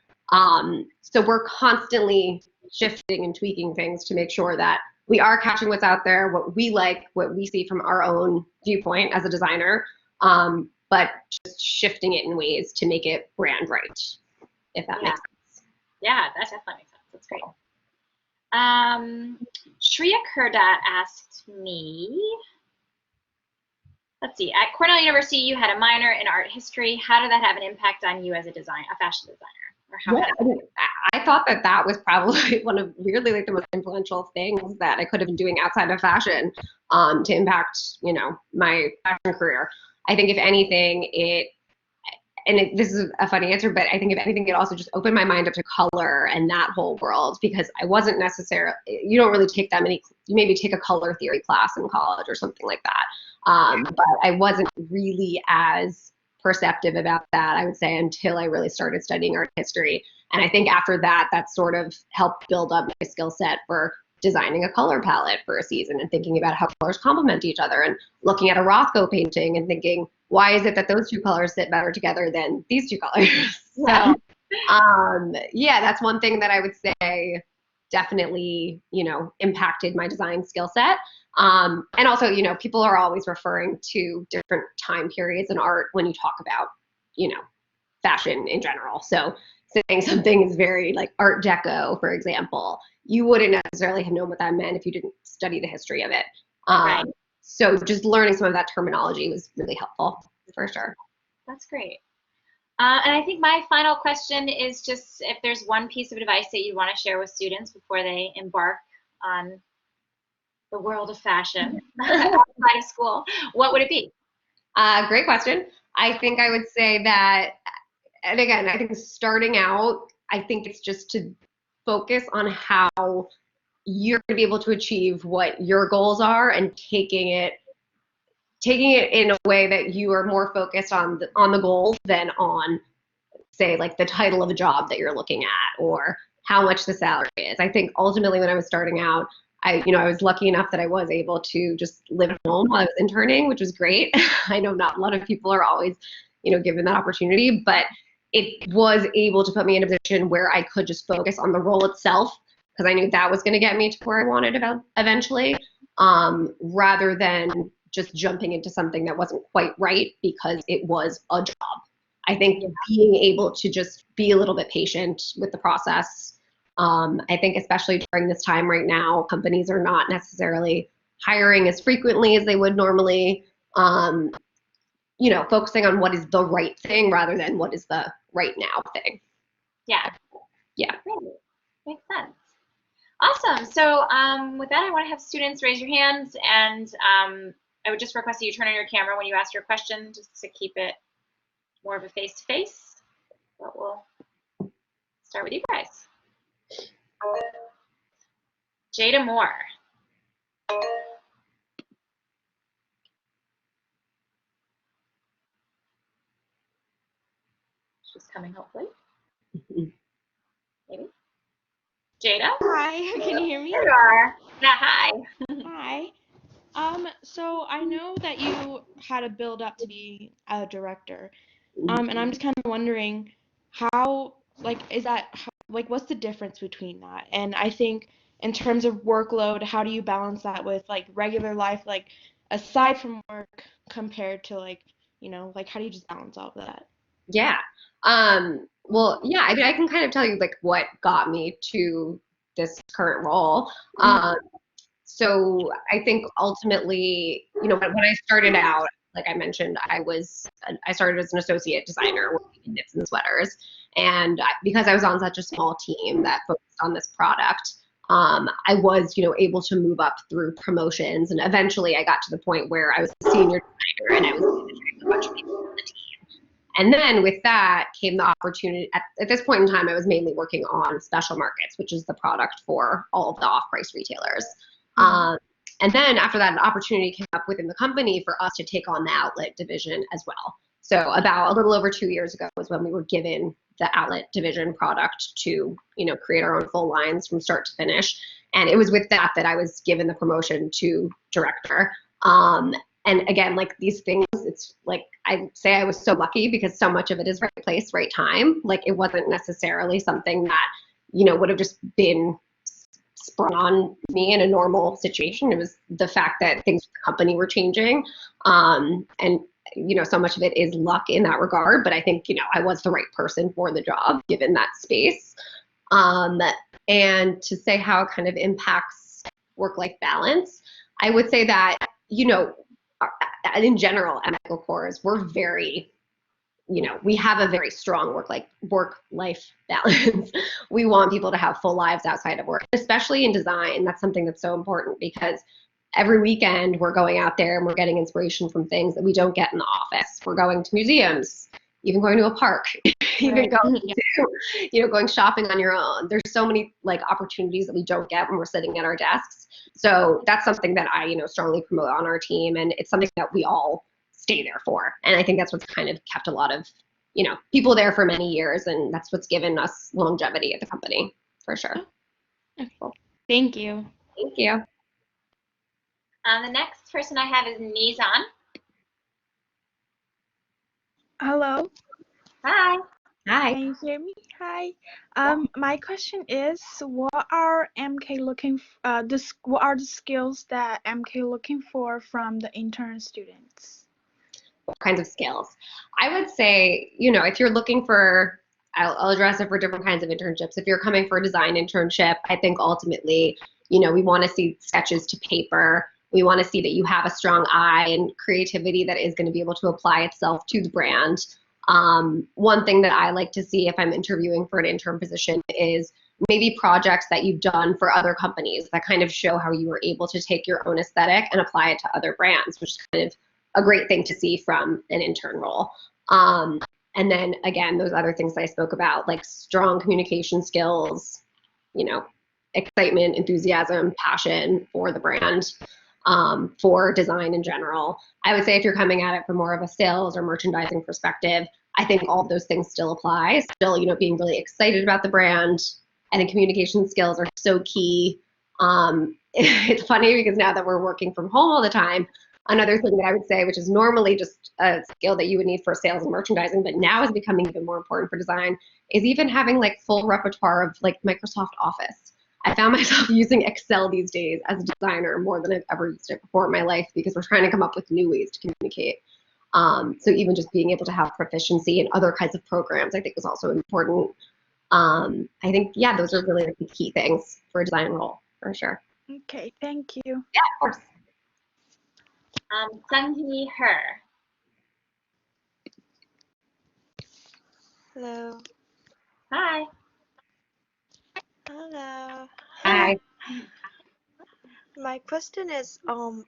So we're constantly shifting and tweaking things to make sure that we are catching what's out there, what we like, what we see from our own viewpoint as a designer, but just shifting it in ways to make it brand right, if that makes sense. Yeah, that definitely makes sense. That's great. Shreya Kurdat asked me, let's see, at Cornell University, you had a minor in art history. How did that have an impact on you as a fashion designer? Or how I thought that was probably one of weirdly like the most influential things that I could have been doing outside of fashion to impact, my fashion career. I think if anything, this is a funny answer, but I think if anything, it also just opened my mind up to color and that whole world, because I wasn't necessarily, you don't really take that many, you maybe take a color theory class in college or something like that. But I wasn't really as perceptive about that, I would say, until I really started studying art history. And I think after that, that sort of helped build up my skill set for designing a color palette for a season and thinking about how colors complement each other, and looking at a Rothko painting and thinking, why is it that those two colors sit better together than these two colors? So, yeah, that's one thing that I would say definitely, impacted my design skill set. And also, people are always referring to different time periods in art when you talk about, fashion in general. So saying something is very like Art Deco, for example, you wouldn't necessarily have known what that meant if you didn't study the history of it. Right. So just learning some of that terminology was really helpful, for sure. That's great. And I think my final question is just if there's one piece of advice that you want to share with students before they embark on the world of fashion outside of school, what would it be? Great question. I think I would say that, and again, I think starting out, I think it's just to focus on how you're going to be able to achieve what your goals are, and taking it in a way that you are more focused on the goals than on, say, like the title of a job that you're looking at or how much the salary is. I think ultimately when I was starting out, I was lucky enough that I was able to just live at home while I was interning, which was great. I know not a lot of people are always, given that opportunity, but it was able to put me in a position where I could just focus on the role itself, because I knew that was going to get me to where I wanted eventually, rather than just jumping into something that wasn't quite right because it was a job. I think being able to just be a little bit patient with the process. I think especially during this time right now, companies are not necessarily hiring as frequently as they would normally, focusing on what is the right thing rather than what is the right now thing. Yeah. Yeah. Great. Makes sense. Awesome. So with that, I want to have students raise your hands, and I would just request that you turn on your camera when you ask your question, just to keep it more of a face-to-face. But we'll start with you guys. Jada Moore. She's coming, hopefully. Maybe. Jada? Hi, can you hear me? There you are. Yeah, hi. Hi. So I know that you had to build up to be a director. And I'm just kind of wondering how, what's the difference between that? And I think in terms of workload, how do you balance that with like regular life, like aside from work compared to how do you just balance all of that? Yeah. Well, yeah, I mean, I can kind of tell you like what got me to this current role. So I think ultimately, when I started out, like I mentioned, I started as an associate designer working in knits and sweaters. And because I was on such a small team that focused on this product, I was, able to move up through promotions. And eventually I got to the point where I was a senior designer and I was managing a bunch of people on the team. And then with that came the opportunity. At this point in time, I was mainly working on special markets, which is the product for all of the off-price retailers. And then after that, an opportunity came up within the company for us to take on the outlet division as well. So about a little over 2 years ago was when we were given the outlet division product to, create our own full lines from start to finish. And it was with that I was given the promotion to director. And again, like these things, it's like I say I was so lucky because so much of it is right place, right time. Like it wasn't necessarily something that, would have just been sprung on me in a normal situation. It was the fact that things with the company were changing. And, so much of it is luck in that regard. But I think, I was the right person for the job given that space. And to say how it kind of impacts work-life balance, I would say that, in general, at Medical Corps, we're very, we have a very strong work-life balance. We want people to have full lives outside of work, especially in design. That's something that's so important because every weekend we're going out there and we're getting inspiration from things that we don't get in the office. We're going to museums, even going to a park, even going to, going shopping on your own. There's so many opportunities that we don't get when we're sitting at our desks. So that's something that I, strongly promote on our team. And it's something that we all stay there for. And I think that's what's kind of kept a lot of, people there for many years. And that's what's given us longevity at the company, for sure. Okay. Thank you. Thank you. The next person I have is Nizan. Hello. Hi. Hi. Can you hear me? Hi. My question is, what are MK looking? What are the skills that MK looking for from the intern students? What kinds of skills? I would say, if you're looking for, I'll address it for different kinds of internships. If you're coming for a design internship, I think ultimately, we want to see sketches to paper. We want to see that you have a strong eye and creativity that is going to be able to apply itself to the brand. One thing that I like to see if I'm interviewing for an intern position is maybe projects that you've done for other companies that kind of show how you were able to take your own aesthetic and apply it to other brands, which is kind of a great thing to see from an intern role. And then again, those other things I spoke about, like strong communication skills, excitement, enthusiasm, passion for the brand, for design in general. I would say if you're coming at it from more of a sales or merchandising perspective, I think all of those things still apply. Still, being really excited about the brand. I think communication skills are so key. It's funny because now that we're working from home all the time, another thing that I would say, which is normally just a skill that you would need for sales and merchandising, but now is becoming even more important for design, is even having full repertoire of Microsoft Office. I found myself using Excel these days as a designer more than I've ever used it before in my life because we're trying to come up with new ways to communicate. So even just being able to have proficiency in other kinds of programs, I think is also important. I think, those are really the key things for a design role, for sure. Okay, thank you. Yeah, of course. Sunghee Her. Hello. Hi. Hello. Hi. My question is,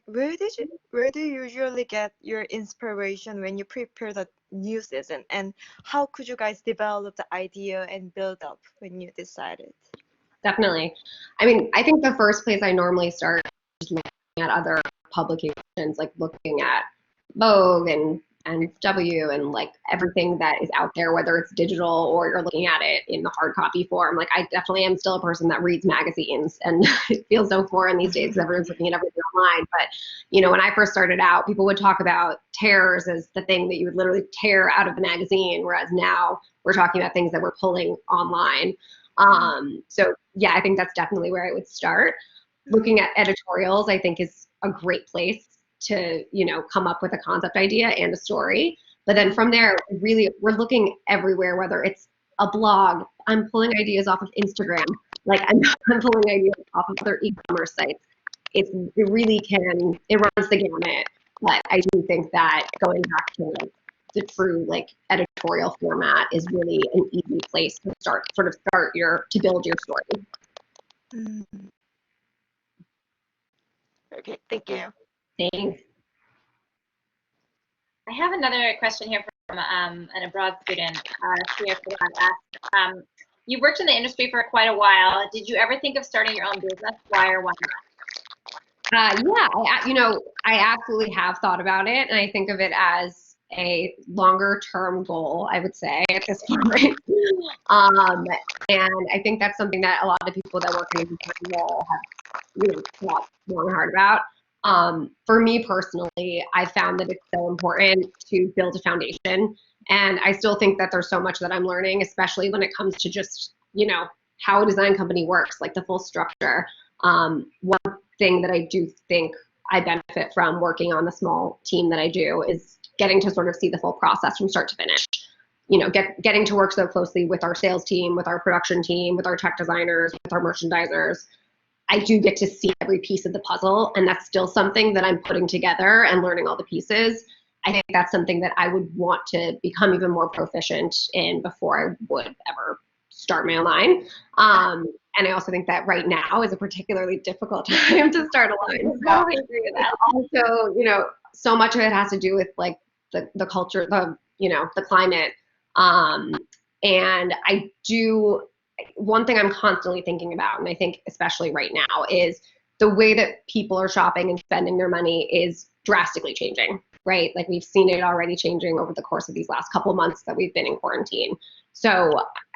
where do you usually get your inspiration when you prepare the new season, and how could you guys develop the idea and build up when you decided? Definitely. I mean, I think the first place I normally start is looking at other publications, looking at Vogue and W and everything that is out there, whether it's digital or you're looking at it in the hard copy form. I definitely am still a person that reads magazines, and it feels so foreign these days because everyone's looking at everything online. But when I first started out, people would talk about tears as the thing that you would literally tear out of the magazine, whereas now we're talking about things that we're pulling online. So yeah, I think that's definitely where I would start. Looking at editorials, I think, is a great place to, come up with a concept idea and a story. But then from there, we're looking everywhere, whether it's a blog. I'm pulling ideas off of Instagram. I'm pulling ideas off of other e-commerce sites. It runs the gamut. But I do think that going back to the true editorial format is really an easy place to to build your story. Okay, thank you. Thanks. I have another question here from an abroad student. You worked in the industry for quite a while. Did you ever think of starting your own business? Why or why not? I absolutely have thought about it, and I think of it as a longer term goal, I would say, at this point. And I think that's something that a lot of people that work in the design role have really thought long and hard about. For me personally, I found that it's so important to build a foundation, and I still think that there's so much that I'm learning, especially when it comes to just, how a design company works, the full structure. One thing that I do think I benefit from working on the small team that I do is getting to sort of see the full process from start to finish. Getting to work so closely with our sales team, with our production team, with our tech designers, with our merchandisers. I do get to see every piece of the puzzle, and that's still something that I'm putting together and learning all the pieces. I think that's something that I would want to become even more proficient in before I would ever start my own line. And I also think that right now is a particularly difficult time to start a line. So Totally agree with that. also, so much of it has to do with like the culture, the climate. And one thing I'm constantly thinking about, and I think especially right now, is the way that people are shopping and spending their money is drastically changing, right? Like we've seen it already changing over the course of these last couple months that we've been in quarantine. So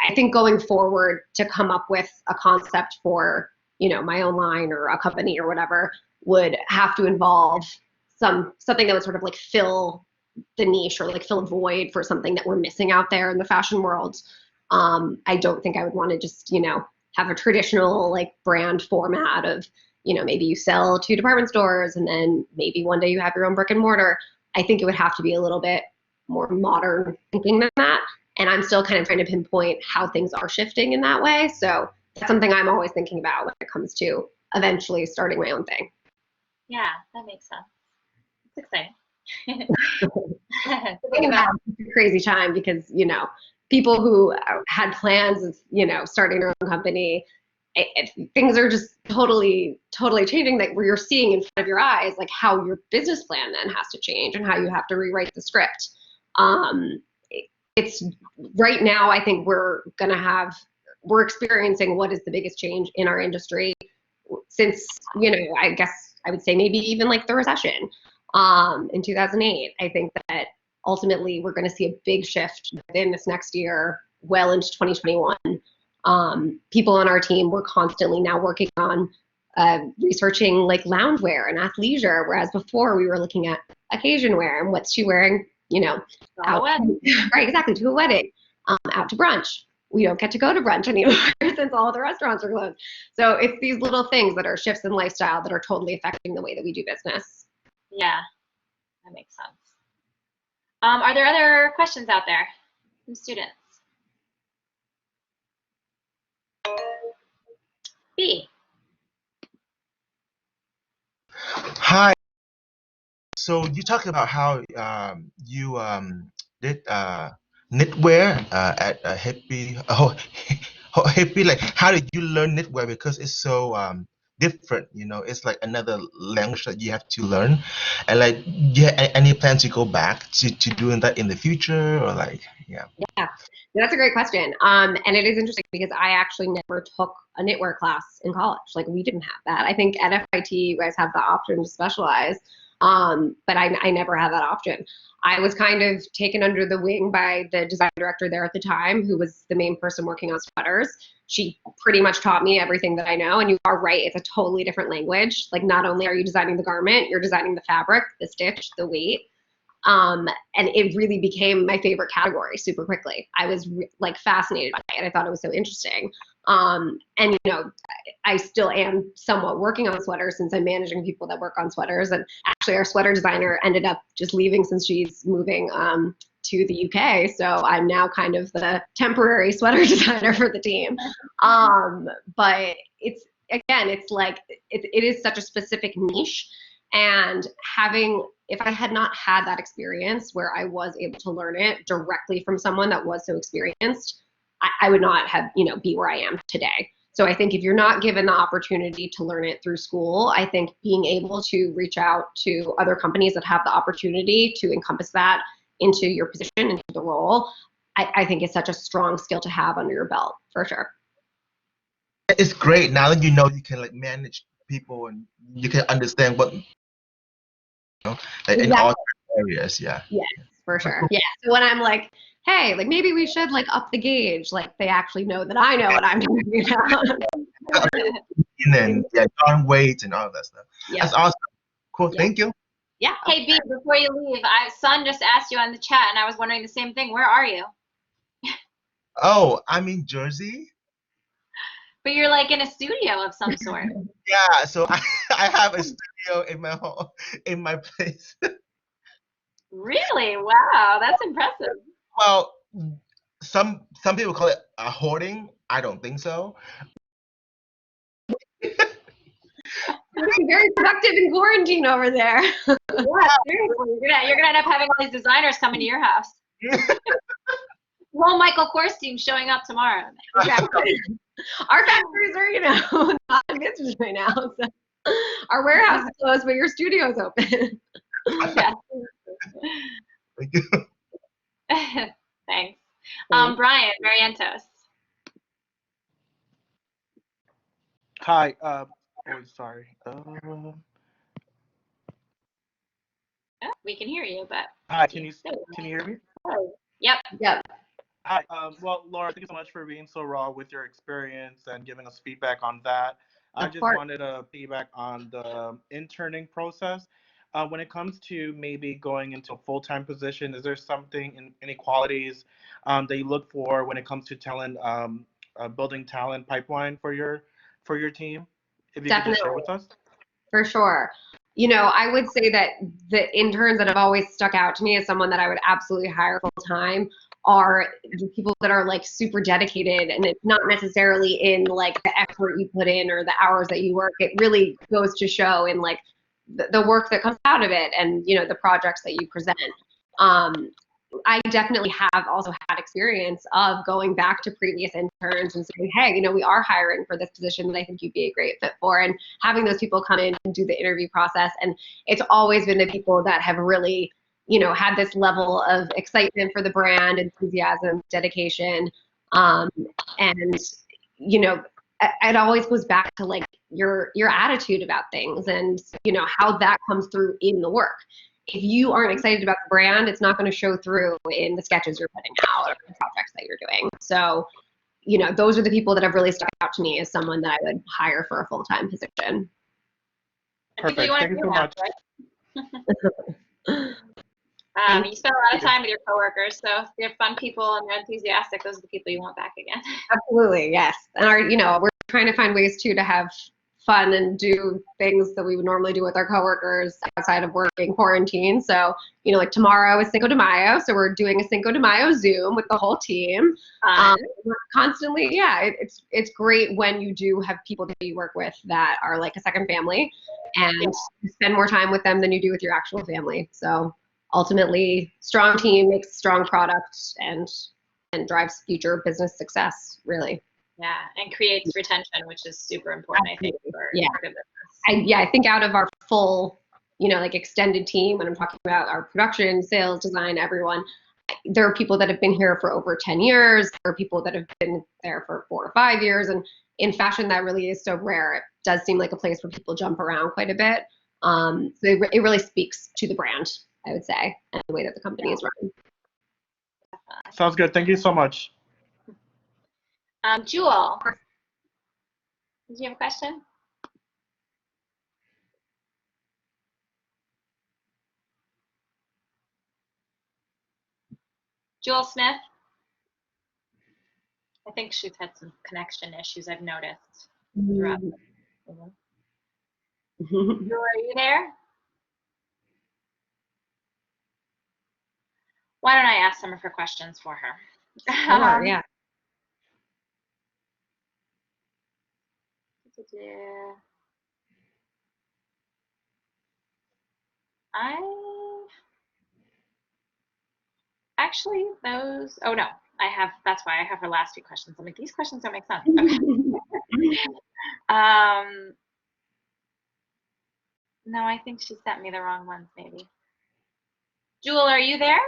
I think going forward to come up with a concept for, my own line or a company or whatever would have to involve something that would sort of like fill the niche or like fill a void for something that we're missing out there in the fashion world. I don't think I would want to just, have a traditional like brand format of, maybe you sell to department stores and then maybe one day you have your own brick and mortar. I think it would have to be a little bit more modern thinking than that. And I'm still kind of trying to pinpoint how things are shifting in that way. So that's something I'm always thinking about when it comes to eventually starting my own thing. Yeah, that makes sense. It's exciting. Thinking about it's a crazy time because, people who had plans of, starting their own company, things are just totally changing, that where you're seeing in front of your eyes, like how your business plan then has to change and how you have to rewrite the script. It's right now, I think we're experiencing what is the biggest change in our industry since, I guess I would say maybe even like the recession in 2008. I think that ultimately we're going to see a big shift within this next year, well into 2021. People on our team, we're constantly now working on researching like loungewear and athleisure, whereas before we were looking at occasion wear and what's she wearing, out right, exactly, to a wedding, out to brunch. We don't get to go to brunch anymore since all of the restaurants are closed. So it's these little things that are shifts in lifestyle that are totally affecting the way that we do business. Yeah, that makes sense. Are there other questions out there from students? B. Hi. So you talked about how you did knitwear at Hippie. Oh, Hippie. Like, how did you learn knitwear? Because it's so different. It's like another language that you have to learn. And like, any plans to go back to doing that in the future, or like, yeah. Yeah, that's a great question. And it is interesting because I actually never took a knitwear class in college. Like we didn't have that. I think at FIT you guys have the option to specialize, but I never had that option. I was kind of taken under the wing by the design director there at the time, who was the main person working on sweaters. She pretty much taught me everything that I know. And you are right, it's a totally different language. Like not only are you designing the garment, you're designing the fabric, the stitch, the weight. And it really became my favorite category super quickly. I was like fascinated by it. I thought it was so interesting. And I still am somewhat working on sweaters since I'm managing people that work on sweaters. And actually our sweater designer ended up just leaving since she's moving to the UK. So I'm now kind of the temporary sweater designer for the team. But it's like, it is such a specific niche. And if I had not had that experience where I was able to learn it directly from someone that was so experienced, I would not have, be where I am today. So I think if you're not given the opportunity to learn it through school, I think being able to reach out to other companies that have the opportunity to encompass that into your position, into the role, I think is such a strong skill to have under your belt, for sure. It's great now that you can like manage people and you can understand what like in all areas. Yeah. Yes, for sure. Yeah. So when I'm like, hey, like maybe we should like up the gauge, like they actually know that I know what I'm talking about. And yeah, on weight and all that stuff. Yeah. That's awesome. Cool. Yeah. Thank you. Yeah. Hey B, before you leave, Son just asked you on the chat, and I was wondering the same thing. Where are you? Oh, I'm in Jersey. But you're like in a studio of some sort. Yeah, so I have a studio in my home, in my place. Really? Wow, that's impressive. Well, some people call it a hoarding. I don't think so. You're very productive in quarantine over there. Yeah, seriously. You're gonna end up having all these designers coming to your house. Well, Michael Kors team showing up tomorrow. Exactly. Our factories are, not in business right now. So. Our warehouse is closed, but your studio's open. Yeah. Thank you. Thanks. Brian Marientos. Hi. Sorry. Oh, we can hear you, but Hi. there Can you hear me? Yep. Yep. Hi. Well, Laura, thank you so much for being so raw with your experience and giving us feedback on that. I Of just course. wanted to feedback on the interning process. When it comes to maybe going into a full-time position, is there something in inequalities that you look for when it comes to talent, building talent pipeline for your team? If you could just Definitely. share with us. For sure. I would say that the interns that have always stuck out to me as someone that I would absolutely hire full time are the people that are like super dedicated, and it's not necessarily in like the effort you put in or the hours that you work. It really goes to show in like the work that comes out of it, and the projects that you present. Um, I definitely have also had experience of going back to previous interns and saying, hey, we are hiring for this position that I think you'd be a great fit for, and having those people come in and do the interview process. And it's always been the people that have really, had this level of excitement for the brand, enthusiasm, dedication. And, it always goes back to like your attitude about things and, how that comes through in the work. If you aren't excited about the brand, it's not going to show through in the sketches you're putting out or the projects that you're doing. So, those are the people that have really stuck out to me as someone that I would hire for a full-time position. Perfect. Thank you so much. You spend a lot of time with your coworkers, so if they're fun people and they're enthusiastic, those are the people you want back again. Absolutely, yes. And we're trying to find ways to have fun and do things that we would normally do with our coworkers outside of work in quarantine. So, like tomorrow is Cinco de Mayo, so we're doing a Cinco de Mayo Zoom with the whole team. We're constantly, it's great when you do have people that you work with that are like a second family, and you spend more time with them than you do with your actual family. So ultimately, strong team makes strong product and drives future business success, really. Yeah, and creates retention, which is super important, I think, for good business. I think out of our full, like extended team, when I'm talking about our production, sales, design, everyone, there are people that have been here for over 10 years. There are people that have been there for 4 or 5 years. And in fashion, that really is so rare. It does seem like a place where people jump around quite a bit. So it really speaks to the brand, I would say, and the way that the company is run. Sounds good. Thank you so much. Jewel, did you have a question? Jewel Smith? I think she's had some connection issues, I've noticed. Throughout. Jewel, are you there? Why don't I ask some of her questions for her? Sure, yeah. Actually, oh no, that's why I have her last 2 questions. I'm like, these questions don't make sense. Okay. No, I think she sent me the wrong ones, maybe. Jewel, are you there?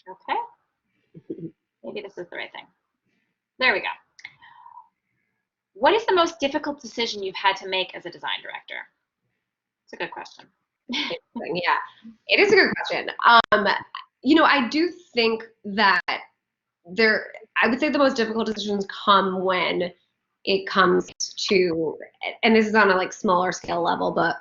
Okay. Maybe this is the right thing. There we go. What is the most difficult decision you've had to make as a design director? It's a good question. Yeah, it is a good question. I do think that I would say the most difficult decisions come when it comes to, and this is on a like smaller scale level, but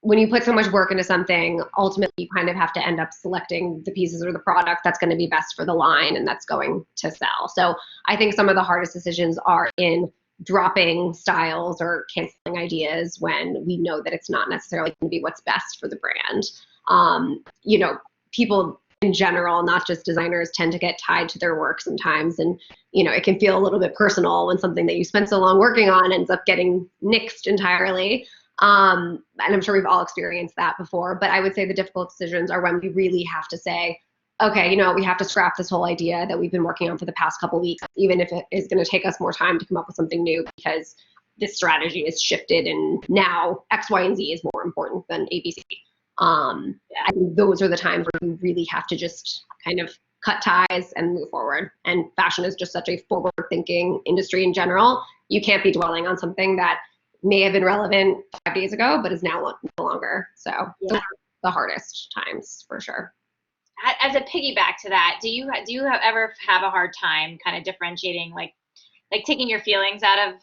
when you put so much work into something, ultimately you kind of have to end up selecting the pieces or the product that's going to be best for the line and that's going to sell. So I think some of the hardest decisions are in dropping styles or canceling ideas when we know that it's not necessarily going to be what's best for the brand. You know, people in general, not just designers, tend to get tied to their work sometimes. And, you know, it can feel a little bit personal when something that you spent so long working on ends up getting nixed entirely. And I'm sure we've all experienced that before, but I would say the difficult decisions are when we really have to say, okay, you know, we have to scrap this whole idea that we've been working on for the past couple of weeks, even if it is going to take us more time to come up with something new because this strategy is shifted and now X, Y, and Z is more important than ABC. I think those are the times where you really have to just kind of cut ties and move forward. And fashion is just such a forward-thinking industry in general. You can't be dwelling on something that may have been relevant 5 days ago, but is now no longer. So those are the hardest times for sure. As a piggyback to that, do you ever have a hard time kind of differentiating, like taking your feelings out of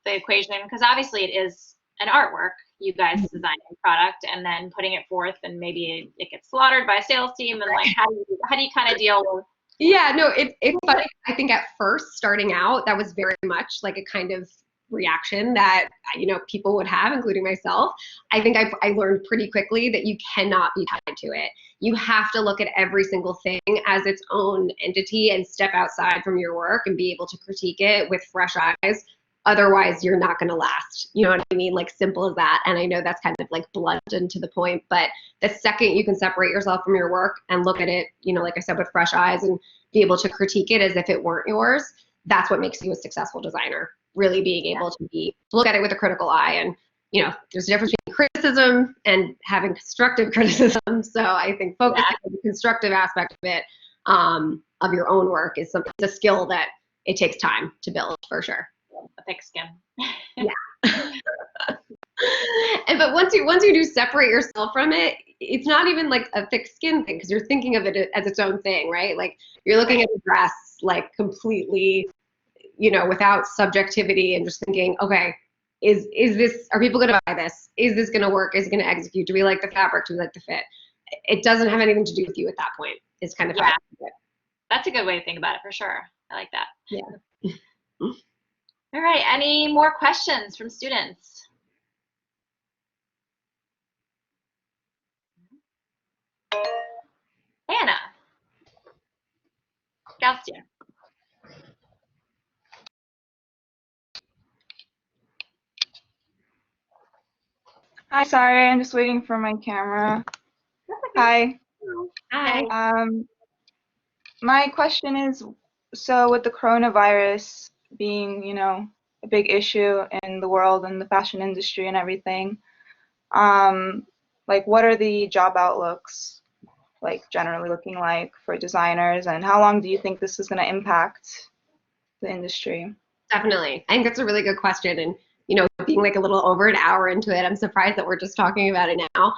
the equation? Because obviously it is an artwork. You guys design a product and then putting it forth, and maybe it gets slaughtered by a sales team. And like, how do you kind of deal with? Yeah, no, it's funny. I think at first, starting out, that was very much like a kind of reaction that, you know, people would have, including myself. I think I learned pretty quickly that you cannot be tied to it. You have to look at every single thing as its own entity and step outside from your work and be able to critique it with fresh eyes. Otherwise, you're not going to last. You know what I mean? Like, simple as that. And I know that's kind of like blunt and to the point, but the second you can separate yourself from your work and look at it, you know, like I said, with fresh eyes and be able to critique it as if it weren't yours, that's what makes you a successful designer. Really being able to look at it with a critical eye. And, you know, there's a difference between criticism and having constructive criticism. So I think focusing on the constructive aspect of it, of your own work, is a skill that it takes time to build, for sure. A thick skin. But once you do separate yourself from it, it's not even like a thick skin thing, because you're thinking of it as its own thing, right? Like, you're looking at a dress like completely, you know, without subjectivity, and just thinking, okay, is this, are people going to buy this? Is this going to work? Is it going to execute? Do we like the fabric? Do we like the fit? It doesn't have anything to do with you at that point. It's kind of how it. That's a good way to think about it, for sure. I like that. Yeah. All right. Any more questions from students? Anna. Gaustier. Hi, sorry, I'm just waiting for my camera. Hi. Hi. My question is, so with the coronavirus being, you know, a big issue in the world and the fashion industry and everything, like, what are the job outlooks, like, generally looking like for designers, and how long do you think this is going to impact the industry? Definitely. I think that's a really good question. And, you know, being like a little over an hour into it, I'm surprised that we're just talking about it now.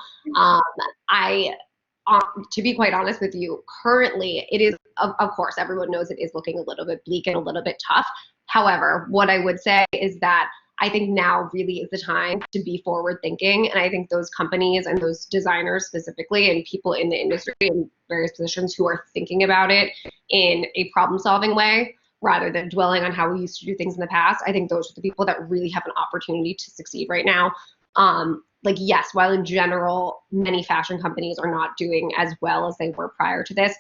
To be quite honest with you, currently it is, of course, everyone knows it is looking a little bit bleak and a little bit tough. However, what I would say is that I think now really is the time to be forward thinking. And I think those companies and those designers specifically, and people in the industry in various positions who are thinking about it in a problem solving way, rather than dwelling on how we used to do things in the past, I think those are the people that really have an opportunity to succeed right now. Like, yes, while in general, many fashion companies are not doing as well as they were prior to this,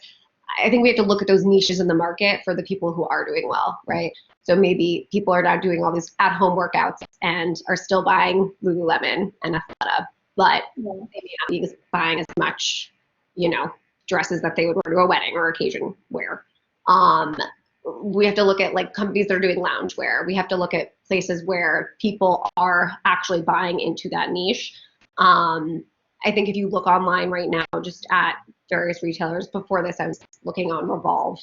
I think we have to look at those niches in the market for the people who are doing well, right? So maybe people are not doing all these at-home workouts and are still buying Lululemon and Athleta, but they may not be buying as much, you know, dresses that they would wear to a wedding or occasion wear. We have to look at like companies that are doing loungewear. We have to look at places where people are actually buying into that niche. I think if you look online right now, just at various retailers, before this I was looking on Revolve,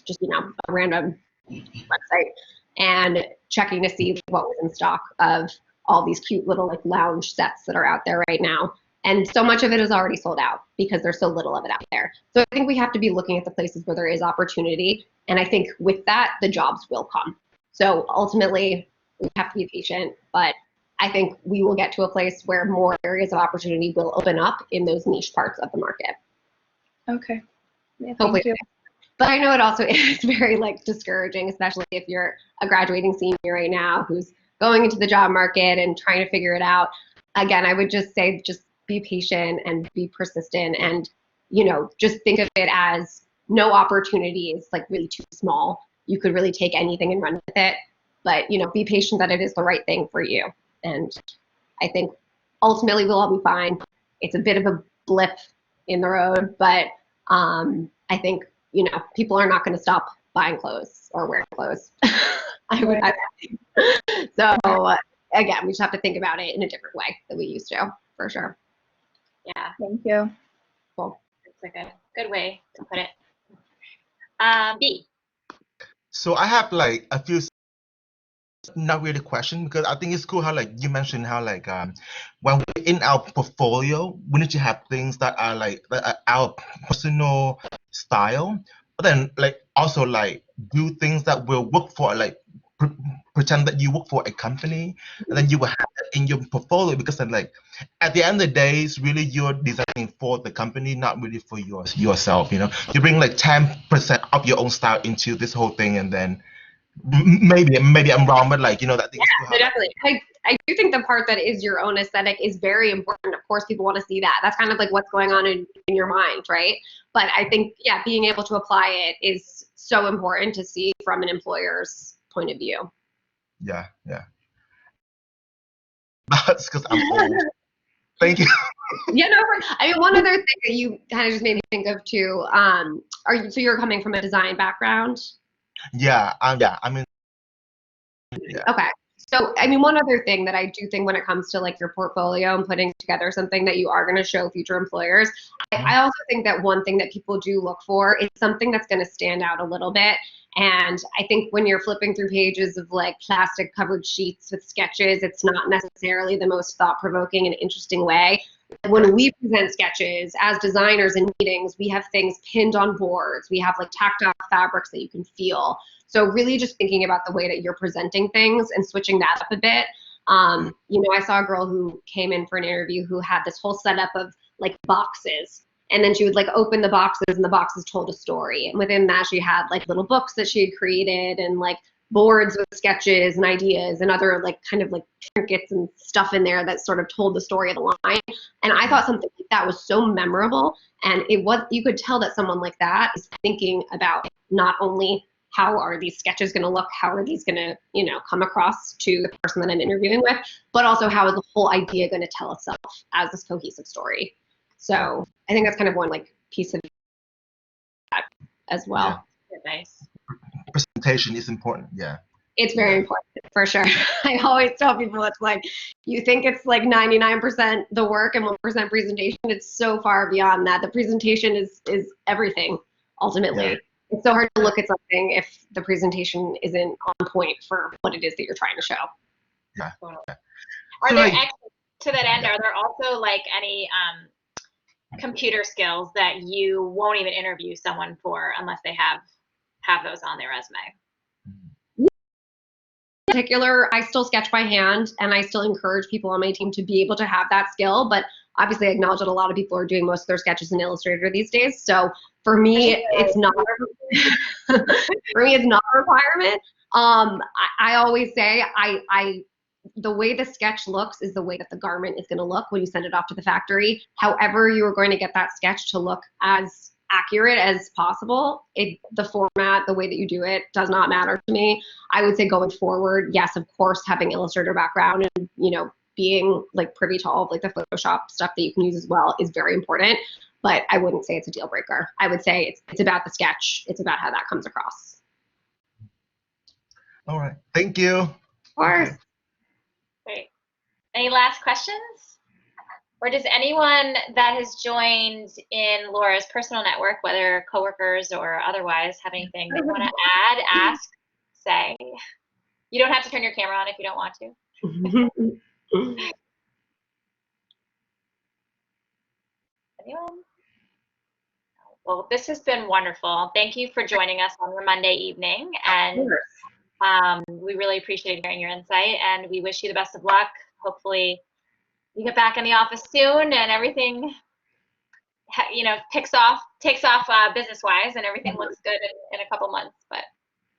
just, you know, a random website, and checking to see what was in stock of all these cute little like lounge sets that are out there right now. And so much of it is already sold out because there's so little of it out there. So I think we have to be looking at the places where there is opportunity. And I think with that, the jobs will come. So ultimately, we have to be patient, but I think we will get to a place where more areas of opportunity will open up in those niche parts of the market. Okay. Yeah, Hopefully. thank you. But I know it also is very like discouraging, especially if you're a graduating senior right now who's going into the job market and trying to figure it out. Again, I would just say just be patient and be persistent, and just think of it as no opportunity is like really too small. You could really take anything and run with it, but be patient that it is the right thing for you. And I think ultimately we'll all be fine. It's a bit of a blip in the road, but I think people are not going to stop buying clothes or wearing clothes. I think. So again, we just have to think about it in a different way than we used to, for sure. Yeah. Thank you. Cool. That's a good way to put it. B. So I have like a few, not really question, because I think it's cool how like you mentioned how like when we're in our portfolio we need to have things that are like our personal style, but then like also like do things that will work for like pretend that you work for a company, and then you will have that in your portfolio, because then like at the end of the day it's really you're designing for the company, not really for yourself. You bring like 10% of your own style into this whole thing, and then maybe I'm wrong, but like that thing is cool So how like definitely. I do think the part that is your own aesthetic is very important. Of course, people want to see that. That's kind of like what's going on in your mind, right? But I think, yeah, being able to apply it is so important to see from an employer's point of view. yeah. That's because I'm old. Thank you. Yeah, no, I mean, one other thing that you kind of just made me think of too, so you're coming from a design background? Yeah, I mean, yeah. Okay. So, I mean, one other thing that I do think when it comes to like your portfolio and putting together something that you are going to show future employers, I also think that one thing that people do look for is something that's going to stand out a little bit. And I think when you're flipping through pages of like plastic covered sheets with sketches, it's not necessarily the most thought provoking and interesting way. When we present sketches as designers in meetings, we have things pinned on boards, we have like tactile fabrics that you can feel. So really just thinking about the way that you're presenting things and switching that up a bit. I saw a girl who came in for an interview who had this whole setup of like boxes. And then she would like open the boxes and the boxes told a story. And within that, she had like little books that she had created and like boards with sketches and ideas and other like kind of like trinkets and stuff in there that sort of told the story of the line. And I thought something like that was so memorable. And you could tell that someone like that is thinking about not only how are these sketches going to look, how are these going to come across to the person that I'm interviewing with, but also how is the whole idea going to tell itself as this cohesive story. So I think that's kind of one like piece of that as well. Yeah. Nice. Presentation is important. Yeah. It's very important, for sure. I always tell people it's like, you think it's like 99% the work and 1% presentation. It's so far beyond that. The presentation is everything, ultimately. Yeah. It's so hard to look at something if the presentation isn't on point for what it is that you're trying to show. Yeah. Are there, to that end, are there also like any computer skills that you won't even interview someone for unless they have those on their resume? In particular, I still sketch by hand, and I still encourage people on my team to be able to have that skill. But obviously, I acknowledge that a lot of people are doing most of their sketches in Illustrator these days. So for me, it's not for me, it's not a requirement. I always say the way the sketch looks is the way that the garment is going to look when you send it off to the factory. However, you are going to get that sketch to look as accurate as possible. The format, the way that you do it does not matter to me. I would say going forward, yes, of course, having Illustrator background and, being like privy to all of like the Photoshop stuff that you can use as well is very important, but I wouldn't say it's a deal breaker. I would say it's about the sketch. It's about how that comes across. All right. Thank you. Of course. Great. Any last questions? Or does anyone that has joined in Laura's personal network, whether coworkers or otherwise, have anything they want to add, ask, say? You don't have to turn your camera on if you don't want to. Anyone? Well, this has been wonderful. Thank you for joining us on your Monday evening. And We really appreciate hearing your insight, and we wish you the best of luck. Hopefully you get back in the office soon and everything, takes off business-wise, and everything looks good in a couple months. But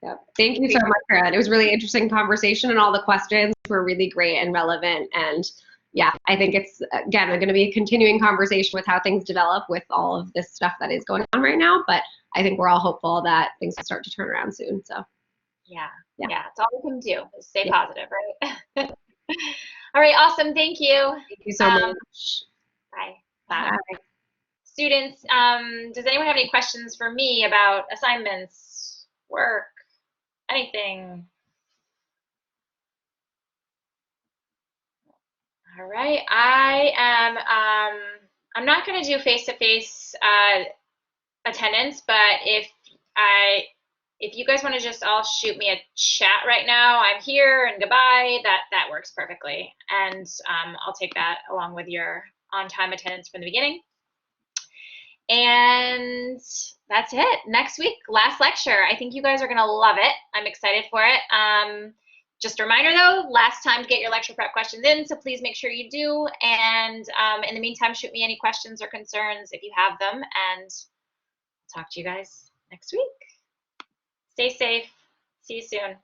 yeah. Thank you so much, Karen. It was really interesting conversation, and all the questions were really great and relevant. And yeah, I think it's, again, going to be a continuing conversation with how things develop with all of this stuff that is going on right now. But I think we're all hopeful that things will start to turn around soon. So yeah, yeah. it's all we can do is stay Yeah. positive, right? All right, awesome. Thank you. Thank you so much. Bye. Bye. Students, does anyone have any questions for me about assignments, work, anything? All right, I'm not going to do face-to-face attendance, but if you guys want to just all shoot me a chat right now, I'm here and goodbye, that works perfectly. And I'll take that along with your on-time attendance from the beginning. And that's it. Next week, last lecture. I think you guys are going to love it. I'm excited for it. Just a reminder, though, last time to get your lecture prep questions in, so please make sure you do. And in the meantime, shoot me any questions or concerns if you have them, and talk to you guys next week. Stay safe. See you soon.